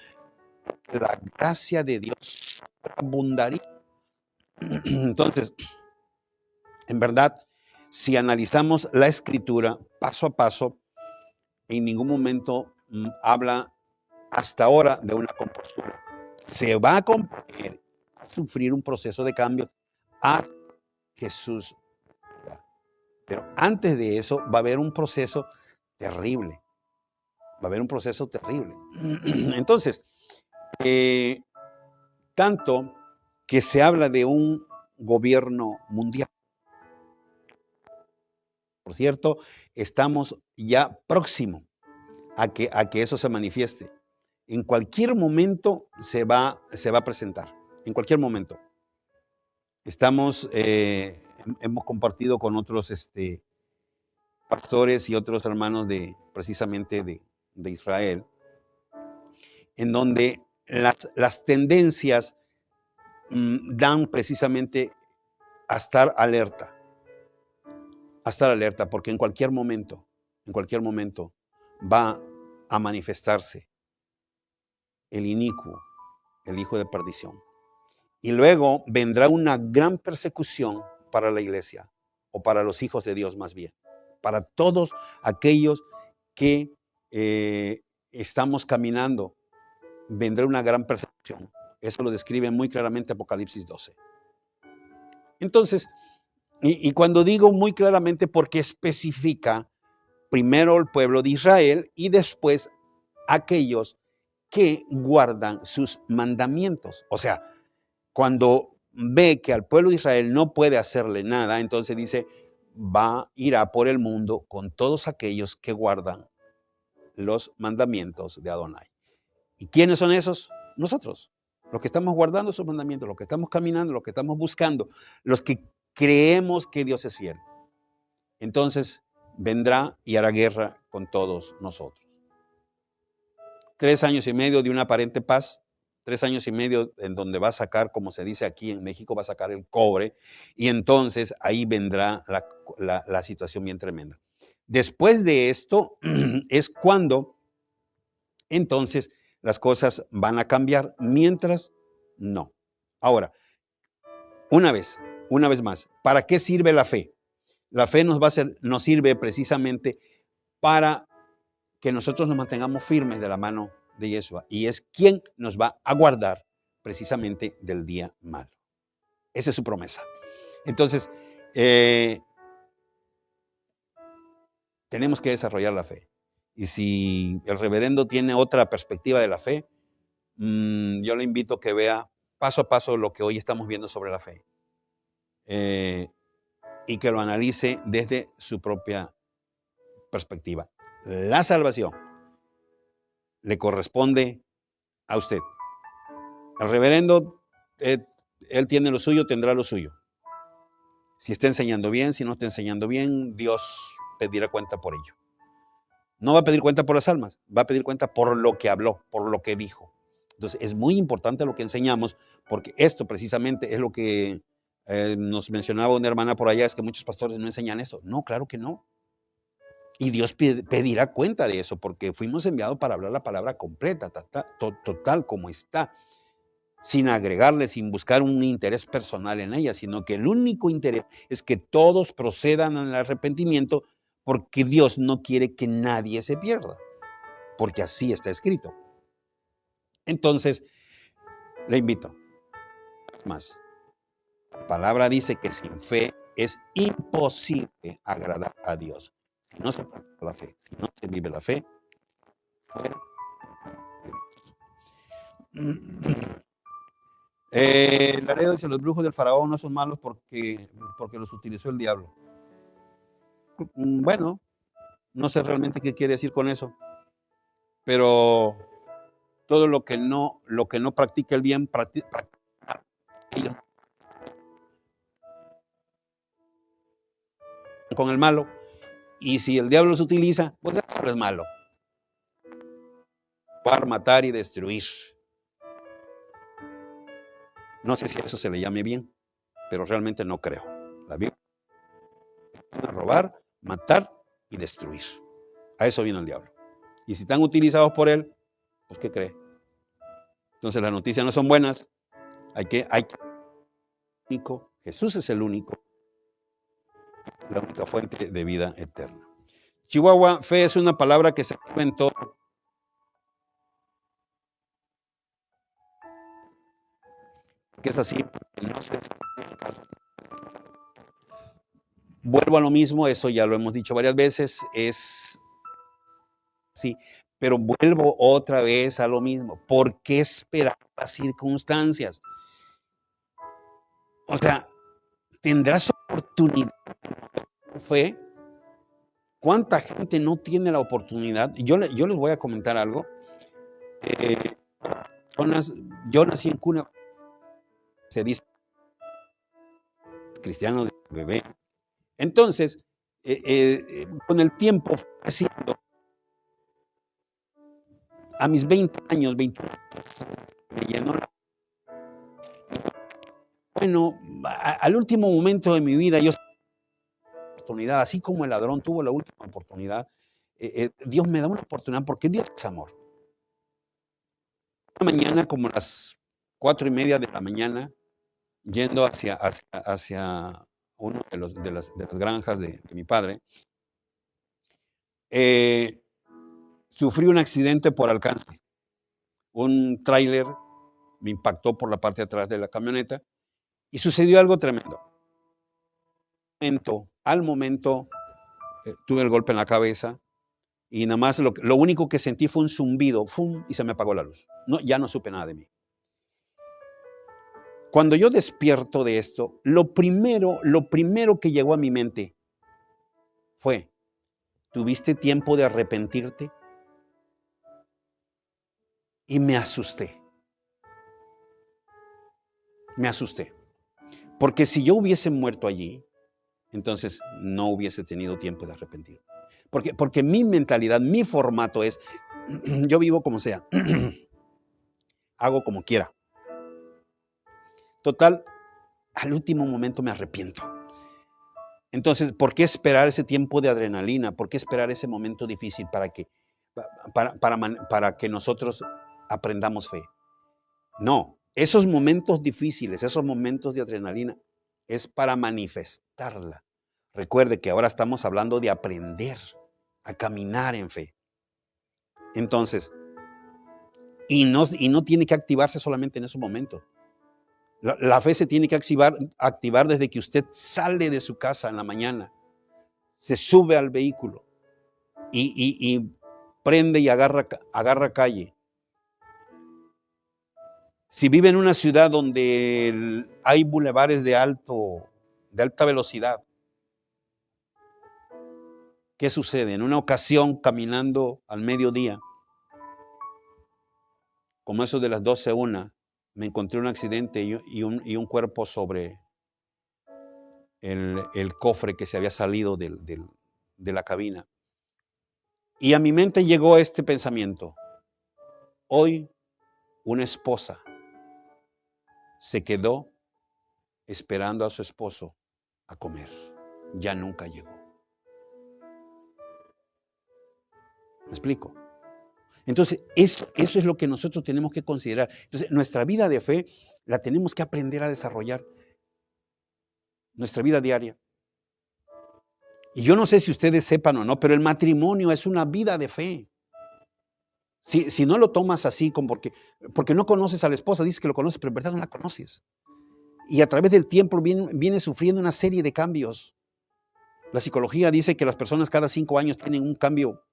la gracia de Dios abundaría. Entonces, en verdad, si analizamos la escritura paso a paso, en ningún momento habla hasta ahora de una compostura. Se va a componer, a sufrir un proceso de cambio a Jesús. Pero antes de eso va a haber un proceso terrible. Va a haber un proceso terrible. Entonces, tanto que se habla de un gobierno mundial. Por cierto, estamos ya próximo a que eso se manifieste. En cualquier momento se va a presentar. En cualquier momento. Hemos compartido con otros pastores y otros hermanos precisamente de Israel, en donde las tendencias dan precisamente a estar alerta, porque en cualquier momento va a manifestarse el inicuo, el hijo de perdición. Y luego vendrá una gran persecución para la iglesia, o para los hijos de Dios más bien, para todos aquellos que estamos caminando, vendrá una gran persecución. Eso lo describe muy claramente Apocalipsis 12. Entonces, y cuando digo muy claramente, porque especifica primero el pueblo de Israel y después aquellos que guardan sus mandamientos. O sea, cuando ve que al pueblo de Israel no puede hacerle nada, entonces dice, irá por el mundo con todos aquellos que guardan los mandamientos de Adonai. ¿Y quiénes son esos? Nosotros, los que estamos guardando esos mandamientos, los que estamos caminando, los que estamos buscando, los que creemos que Dios es fiel. Entonces vendrá y hará guerra con todos nosotros. 3 años y medio de una aparente paz, 3 años y medio en donde va a sacar, como se dice aquí en México, va a sacar el cobre, y entonces ahí vendrá la situación bien tremenda. Después de esto es cuando entonces las cosas van a cambiar, mientras no. Ahora, una vez más, ¿para qué sirve la fe? La fe nos sirve precisamente para que nosotros nos mantengamos firmes de la mano de Yeshua, y es quien nos va a guardar precisamente del día malo. Esa es su promesa. Entonces, tenemos que desarrollar la fe. Y si el reverendo tiene otra perspectiva de la fe, yo le invito a que vea paso a paso lo que hoy estamos viendo sobre la fe. Y que lo analice desde su propia perspectiva. La salvación le corresponde a usted. El reverendo, él tiene lo suyo, tendrá lo suyo. Si está enseñando bien, si no está enseñando bien, Dios pedirá cuenta por ello. No va a pedir cuenta por las almas, va a pedir cuenta por lo que habló, por lo que dijo. Entonces, es muy importante lo que enseñamos, porque esto precisamente es lo que nos mencionaba una hermana por allá, es que muchos pastores no enseñan esto. No, claro que no. Y Dios pedirá cuenta de eso, porque fuimos enviados para hablar la palabra completa, total como está, sin agregarle, sin buscar un interés personal en ella, sino que el único interés es que todos procedan al arrepentimiento, porque Dios no quiere que nadie se pierda, porque así está escrito. Entonces, le invito. Más, la palabra dice que sin fe es imposible agradar a Dios. Si no se practica la fe, si no se vive la fe, fuera de Dios. Laredo dice, los brujos del faraón no son malos porque los utilizó el diablo. Bueno, no sé realmente qué quiere decir con eso, pero todo lo que no practica el bien, practica con el malo. Y si el diablo se utiliza, pues el diablo es malo. Para matar y destruir. No sé si a eso se le llame bien, pero realmente no creo. La Biblia es robar, matar y destruir. A eso vino el diablo. Y si están utilizados por él, pues ¿qué cree? Entonces las noticias no son buenas. Jesús es el único, la única fuente de vida eterna. Chihuahua, fe es una palabra que se ocupa en todo. Que es así, no sé. Vuelvo a lo mismo, eso ya lo hemos dicho varias veces, es sí, pero vuelvo otra vez a lo mismo. ¿Por qué esperar las circunstancias? O sea, ¿tendrás oportunidad de fe? ¿Cuánta gente no tiene la oportunidad? Yo les voy a comentar algo. Yo nací en cuna, se dice cristiano de bebé. Entonces, con el tiempo, creciendo, a mis 20 años, 21, me llenó la... Bueno, al último momento de mi vida, yo oportunidad, así como el ladrón tuvo la última oportunidad, Dios me da una oportunidad porque Dios es amor. mañana, como a las 4:30 de la mañana, yendo hacia uno de las granjas de mi padre, sufrí un accidente por alcance. Un tráiler me impactó por la parte de atrás de la camioneta y sucedió algo tremendo. Al momento tuve el golpe en la cabeza y nada más lo único que sentí fue un zumbido, ¡fum!, y se me apagó la luz. No, ya no supe nada de mí. Cuando yo despierto de esto, lo primero que llegó a mi mente fue: ¿tuviste tiempo de arrepentirte? Y me asusté. Me asusté. Porque si yo hubiese muerto allí, entonces no hubiese tenido tiempo de arrepentir. Porque mi mentalidad, mi formato es: yo vivo como sea, hago como quiera. Total, al último momento me arrepiento. Entonces, ¿por qué esperar ese tiempo de adrenalina? ¿Por qué esperar ese momento difícil para que nosotros aprendamos fe? No, esos momentos difíciles, esos momentos de adrenalina, es para manifestarla. Recuerde que ahora estamos hablando de aprender a caminar en fe. Entonces, y no tiene que activarse solamente en esos momentos. La fe se tiene que activar desde que usted sale de su casa en la mañana, se sube al vehículo y prende y agarra calle. Si vive en una ciudad donde hay bulevares de alta velocidad, ¿qué sucede? En una ocasión, caminando al mediodía, como eso de las 12:01, me encontré un accidente y un cuerpo sobre el cofre que se había salido de la cabina. Y a mi mente llegó este pensamiento: hoy una esposa se quedó esperando a su esposo a comer. Ya nunca llegó. ¿Me explico? Entonces, eso es lo que nosotros tenemos que considerar. Entonces, nuestra vida de fe la tenemos que aprender a desarrollar. Nuestra vida diaria. Y yo no sé si ustedes sepan o no, pero el matrimonio es una vida de fe. Si no lo tomas así, porque no conoces a la esposa, dices que lo conoces, pero en verdad no la conoces. Y a través del tiempo viene sufriendo una serie de cambios. La psicología dice que las personas cada 5 años tienen un cambio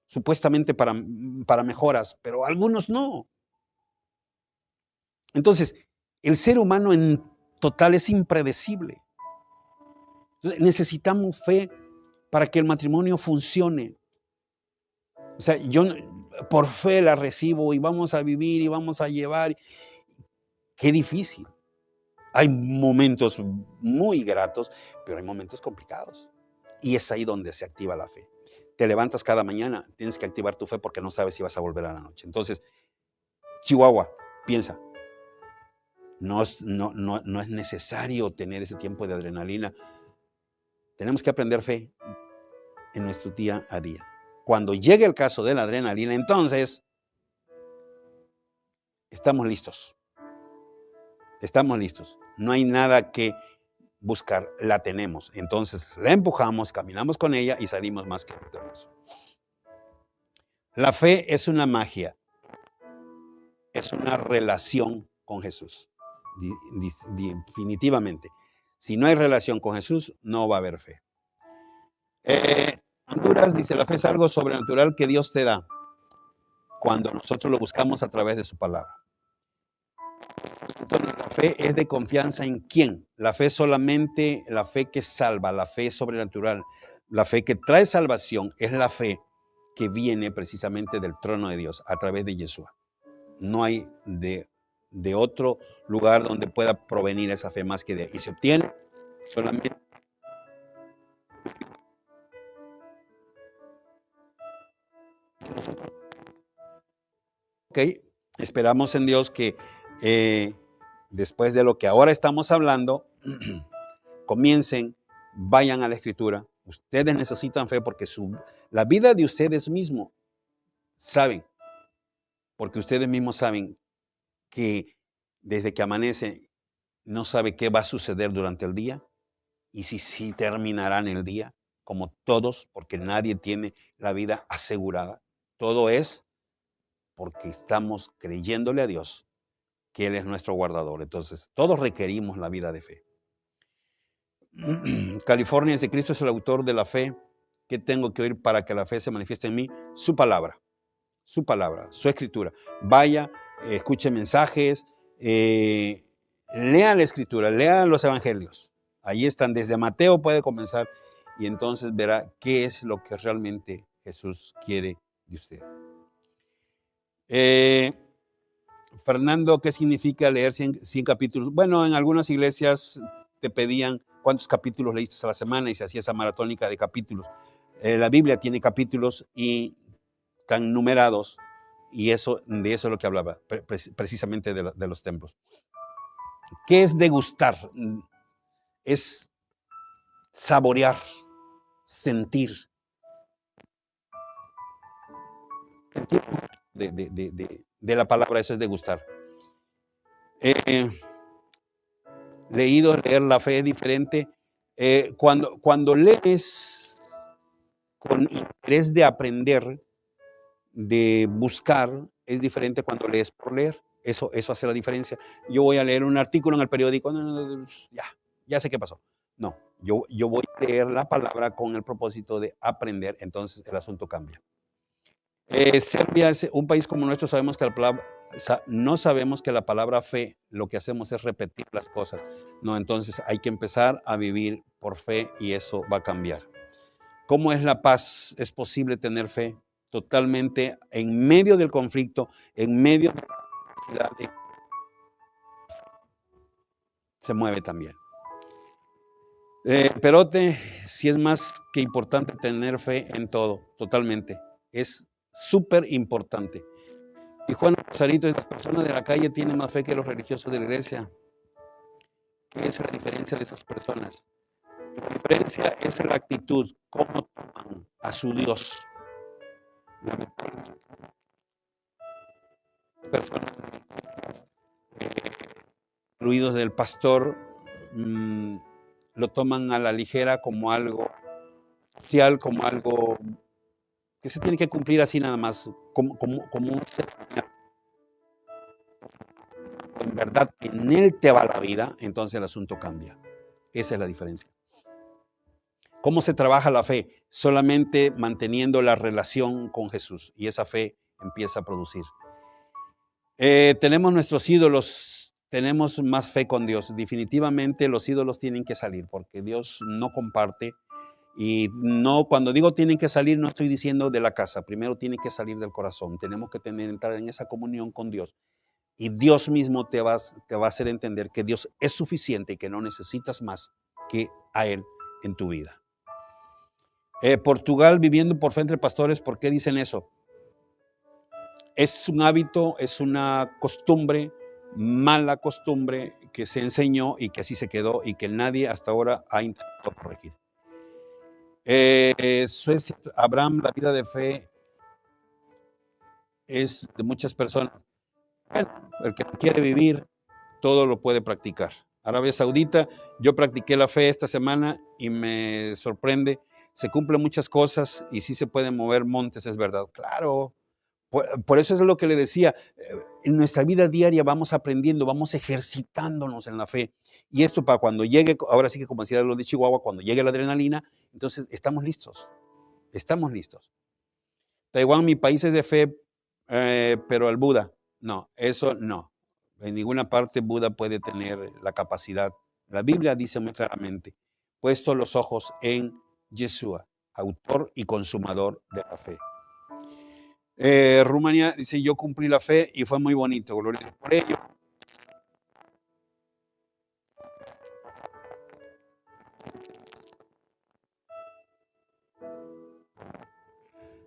supuestamente para mejoras, pero algunos no. Entonces, el ser humano en total es impredecible. Entonces, necesitamos fe para que el matrimonio funcione. O sea, yo por fe la recibo y vamos a vivir y vamos a llevar. Qué difícil. Hay momentos muy gratos, pero hay momentos complicados. Y es ahí donde se activa la fe. Te levantas cada mañana, tienes que activar tu fe porque no sabes si vas a volver a la noche. Entonces, Chihuahua, piensa, no es necesario tener ese tiempo de adrenalina. Tenemos que aprender fe en nuestro día a día. Cuando llegue el caso de la adrenalina, entonces estamos listos. Estamos listos. No hay nada que buscar, la tenemos. Entonces la empujamos, caminamos con ella y salimos más que victoriosos. La fe es una magia. Es una relación con Jesús. Definitivamente. Si no hay relación con Jesús, no va a haber fe. Honduras dice: la fe es algo sobrenatural que Dios te da cuando nosotros lo buscamos a través de su palabra. Entonces, la fe es de confianza en quién. La fe solamente, la fe que salva, la fe sobrenatural, la fe que trae salvación es la fe que viene precisamente del trono de Dios a través de Yeshua. No hay de otro lugar donde pueda provenir esa fe más que de ahí. Y se obtiene solamente. Ok, esperamos en Dios que después de lo que ahora estamos hablando, comiencen, vayan a la Escritura. Ustedes necesitan fe porque la vida de ustedes mismos saben, porque ustedes mismos saben que desde que amanece no sabe qué va a suceder durante el día y si terminará en el día, como todos, porque nadie tiene la vida asegurada. Todo es porque estamos creyéndole a Dios que Él es nuestro guardador. Entonces, todos requerimos la vida de fe. California dice, Cristo es el autor de la fe. ¿Qué tengo que oír para que la fe se manifieste en mí? Su palabra, su escritura. Vaya, escuche mensajes, lea la escritura, lea los evangelios. Ahí están, desde Mateo puede comenzar y entonces verá qué es lo que realmente Jesús quiere de usted. Fernando, ¿qué significa leer 100 capítulos? Bueno, en algunas iglesias te pedían cuántos capítulos leíste a la semana y se hacía esa maratónica de capítulos. La Biblia tiene capítulos y están numerados y de eso es lo que hablaba, precisamente de los templos. ¿Qué es degustar? Es saborear, sentir. De la palabra, eso es degustar. Leer la fe es diferente. Cuando lees con interés de aprender, de buscar, es diferente cuando lees por leer. Eso hace la diferencia. Yo voy a leer un artículo en el periódico, ya sé qué pasó. No, yo voy a leer la palabra con el propósito de aprender, entonces el asunto cambia. Serbia es un país como nuestro, no sabemos que la palabra fe, lo que hacemos es repetir las cosas. No, entonces hay que empezar a vivir por fe y eso va a cambiar. ¿Cómo es la paz? ¿Es posible tener fe? Totalmente en medio del conflicto, en medio de la necesidad, se mueve también. Perote, sí es más que importante tener fe en todo, totalmente. Es súper importante. Y Juan Rosarito, las personas de la calle tienen más fe que los religiosos de la iglesia. ¿Qué es la diferencia de esas personas? La diferencia es la actitud, cómo toman a su Dios. Personas incluidos del pastor lo toman a la ligera como algo social, como algo que se tiene que cumplir así nada más, como un en verdad en él te va la vida, entonces el asunto cambia. Esa es la diferencia. ¿Cómo se trabaja la fe? Solamente manteniendo la relación con Jesús y esa fe empieza a producir. Tenemos nuestros ídolos, tenemos más fe con Dios. Definitivamente los ídolos tienen que salir porque Dios no comparte y no, cuando digo tienen que salir, no estoy diciendo de la casa, primero tiene que salir del corazón. Tenemos que entrar en esa comunión con Dios. Y Dios mismo te va a hacer entender que Dios es suficiente y que no necesitas más que a Él en tu vida. Portugal viviendo por fe entre pastores, ¿por qué dicen eso? Es un hábito, es una costumbre, mala costumbre que se enseñó y que así se quedó y que nadie hasta ahora ha intentado corregir. Suecia, Abraham, la vida de fe es de muchas personas. Bueno, el que quiere vivir, todo lo puede practicar. Arabia Saudita, yo practiqué la fe esta semana y me sorprende. Se cumplen muchas cosas y sí se pueden mover montes, es verdad. Claro, por eso es lo que le decía. En nuestra vida diaria vamos aprendiendo, vamos ejercitándonos en la fe. Y esto para cuando llegue, ahora sí que como decía lo de Chihuahua, cuando llegue la adrenalina, entonces estamos listos. Estamos listos. Taiwán, mi país es de fe, pero el Buda, no, eso no. En ninguna parte Buda puede tener la capacidad. La Biblia dice muy claramente, puesto los ojos en Yeshua, autor y consumador de la fe. Rumanía dice, yo cumplí la fe y fue muy bonito, gloria a Dios por ello.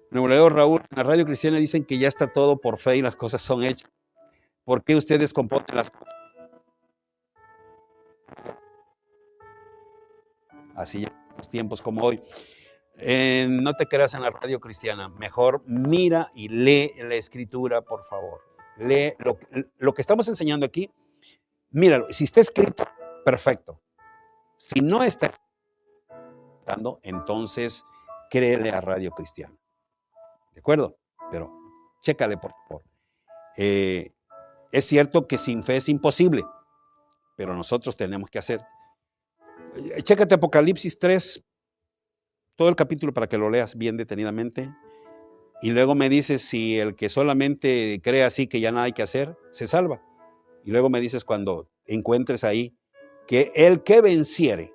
Nuevo León, Raúl, en la radio cristiana dicen que ya está todo por fe y las cosas son hechas. ¿Por qué ustedes componen las cosas? Así ya en los tiempos como hoy. No te creas en la radio cristiana, mejor mira y lee la escritura, por favor. lee lo que estamos enseñando aquí. Míralo, si está escrito, perfecto. Si no está escrito, entonces créele a Radio Cristiana. ¿De acuerdo? Pero chécale, por favor. Es cierto que sin fe es imposible, pero nosotros tenemos que hacer. Chécate Apocalipsis 3, todo el capítulo para que lo leas bien detenidamente. Y luego me dices si el que solamente cree así que ya nada hay que hacer, se salva. Y luego me dices cuando encuentres ahí que el que venciere,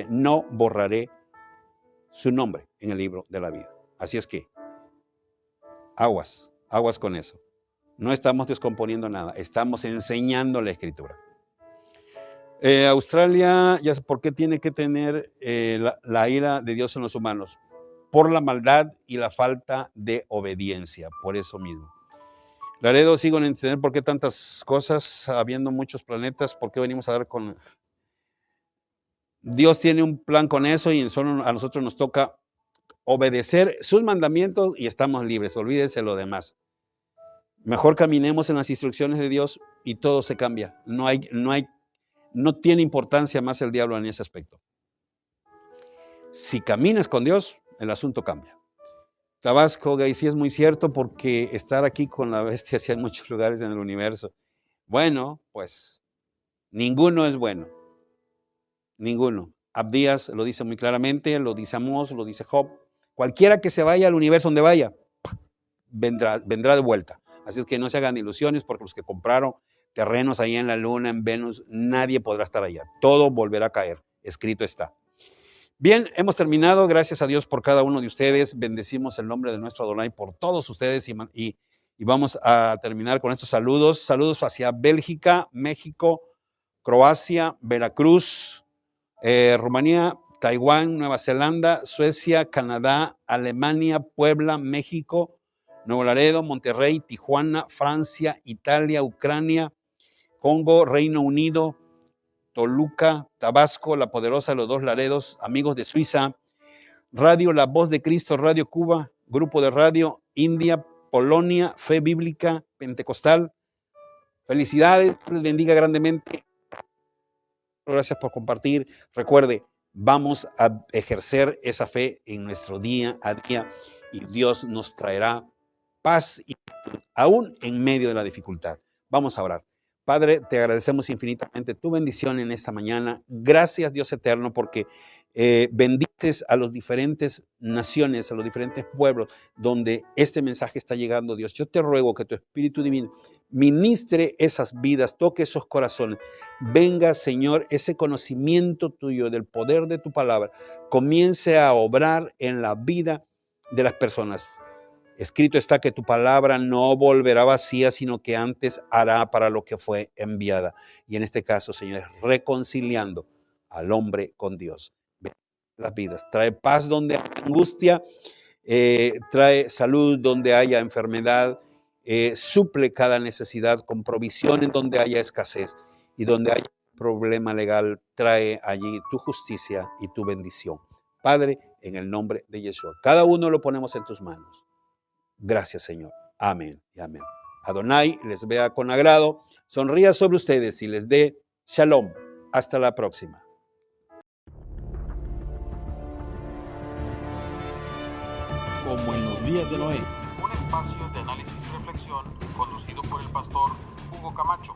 no borraré su nombre en el libro de la vida. Así es que, aguas con eso. No estamos descomponiendo nada, estamos enseñando la Escritura. Australia, ya sé por qué tiene que tener la ira de Dios en los humanos. Por la maldad y la falta de obediencia, por eso mismo. Laredo, sigo en entender por qué tantas cosas, habiendo muchos planetas, por qué venimos a dar con... Dios tiene un plan con eso y solo a nosotros nos toca obedecer sus mandamientos y estamos libres, olvídense lo demás. Mejor caminemos en las instrucciones de Dios y todo se cambia. No tiene importancia más el diablo en ese aspecto. Si caminas con Dios, el asunto cambia. Tabasco, Gay, sí es muy cierto porque estar aquí con la bestia sí hay muchos lugares en el universo. Bueno, pues ninguno es bueno. Ninguno. Abdías lo dice muy claramente, lo dice Amós, lo dice Job. Cualquiera que se vaya al universo donde vaya, vendrá de vuelta. Así es que no se hagan ilusiones porque los que compraron terrenos ahí en la Luna, en Venus, nadie podrá estar allá. Todo volverá a caer. Escrito está. Bien, hemos terminado. Gracias a Dios por cada uno de ustedes. Bendecimos el nombre de nuestro Adonai por todos ustedes y vamos a terminar con estos saludos. Saludos hacia Bélgica, México, Croacia, Veracruz, Rumanía, Taiwán, Nueva Zelanda, Suecia, Canadá, Alemania, Puebla, México, Nuevo Laredo, Monterrey, Tijuana, Francia, Italia, Ucrania, Congo, Reino Unido, Toluca, Tabasco, La Poderosa, Los Dos Laredos, amigos de Suiza, Radio La Voz de Cristo, Radio Cuba, Grupo de Radio, India, Polonia, Fe Bíblica, Pentecostal. Felicidades, les bendiga grandemente. Gracias por compartir. Recuerde, vamos a ejercer esa fe en nuestro día a día y Dios nos traerá paz y aún en medio de la dificultad. Vamos a orar. Padre, te agradecemos infinitamente tu bendición en esta mañana. Gracias, Dios eterno, porque bendices a las diferentes naciones, a los diferentes pueblos donde este mensaje está llegando, Dios. Yo te ruego que tu Espíritu Divino ministre esas vidas, toque esos corazones. Venga, Señor, ese conocimiento tuyo del poder de tu palabra comience a obrar en la vida de las personas. Escrito está que tu palabra no volverá vacía, sino que antes hará para lo que fue enviada. Y en este caso, Señor, es reconciliando al hombre con Dios. Las vidas. Trae paz donde hay angustia, trae salud donde haya enfermedad, suple cada necesidad con provisión en donde haya escasez y donde haya problema legal, trae allí tu justicia y tu bendición. Padre, en el nombre de Yeshua, cada uno lo ponemos en tus manos. Gracias, Señor. Amén y amén. Adonai les vea con agrado, sonría sobre ustedes y les dé shalom. Hasta la próxima. Como en los días de Noé, un espacio de análisis y reflexión conducido por el pastor Hugo Camacho.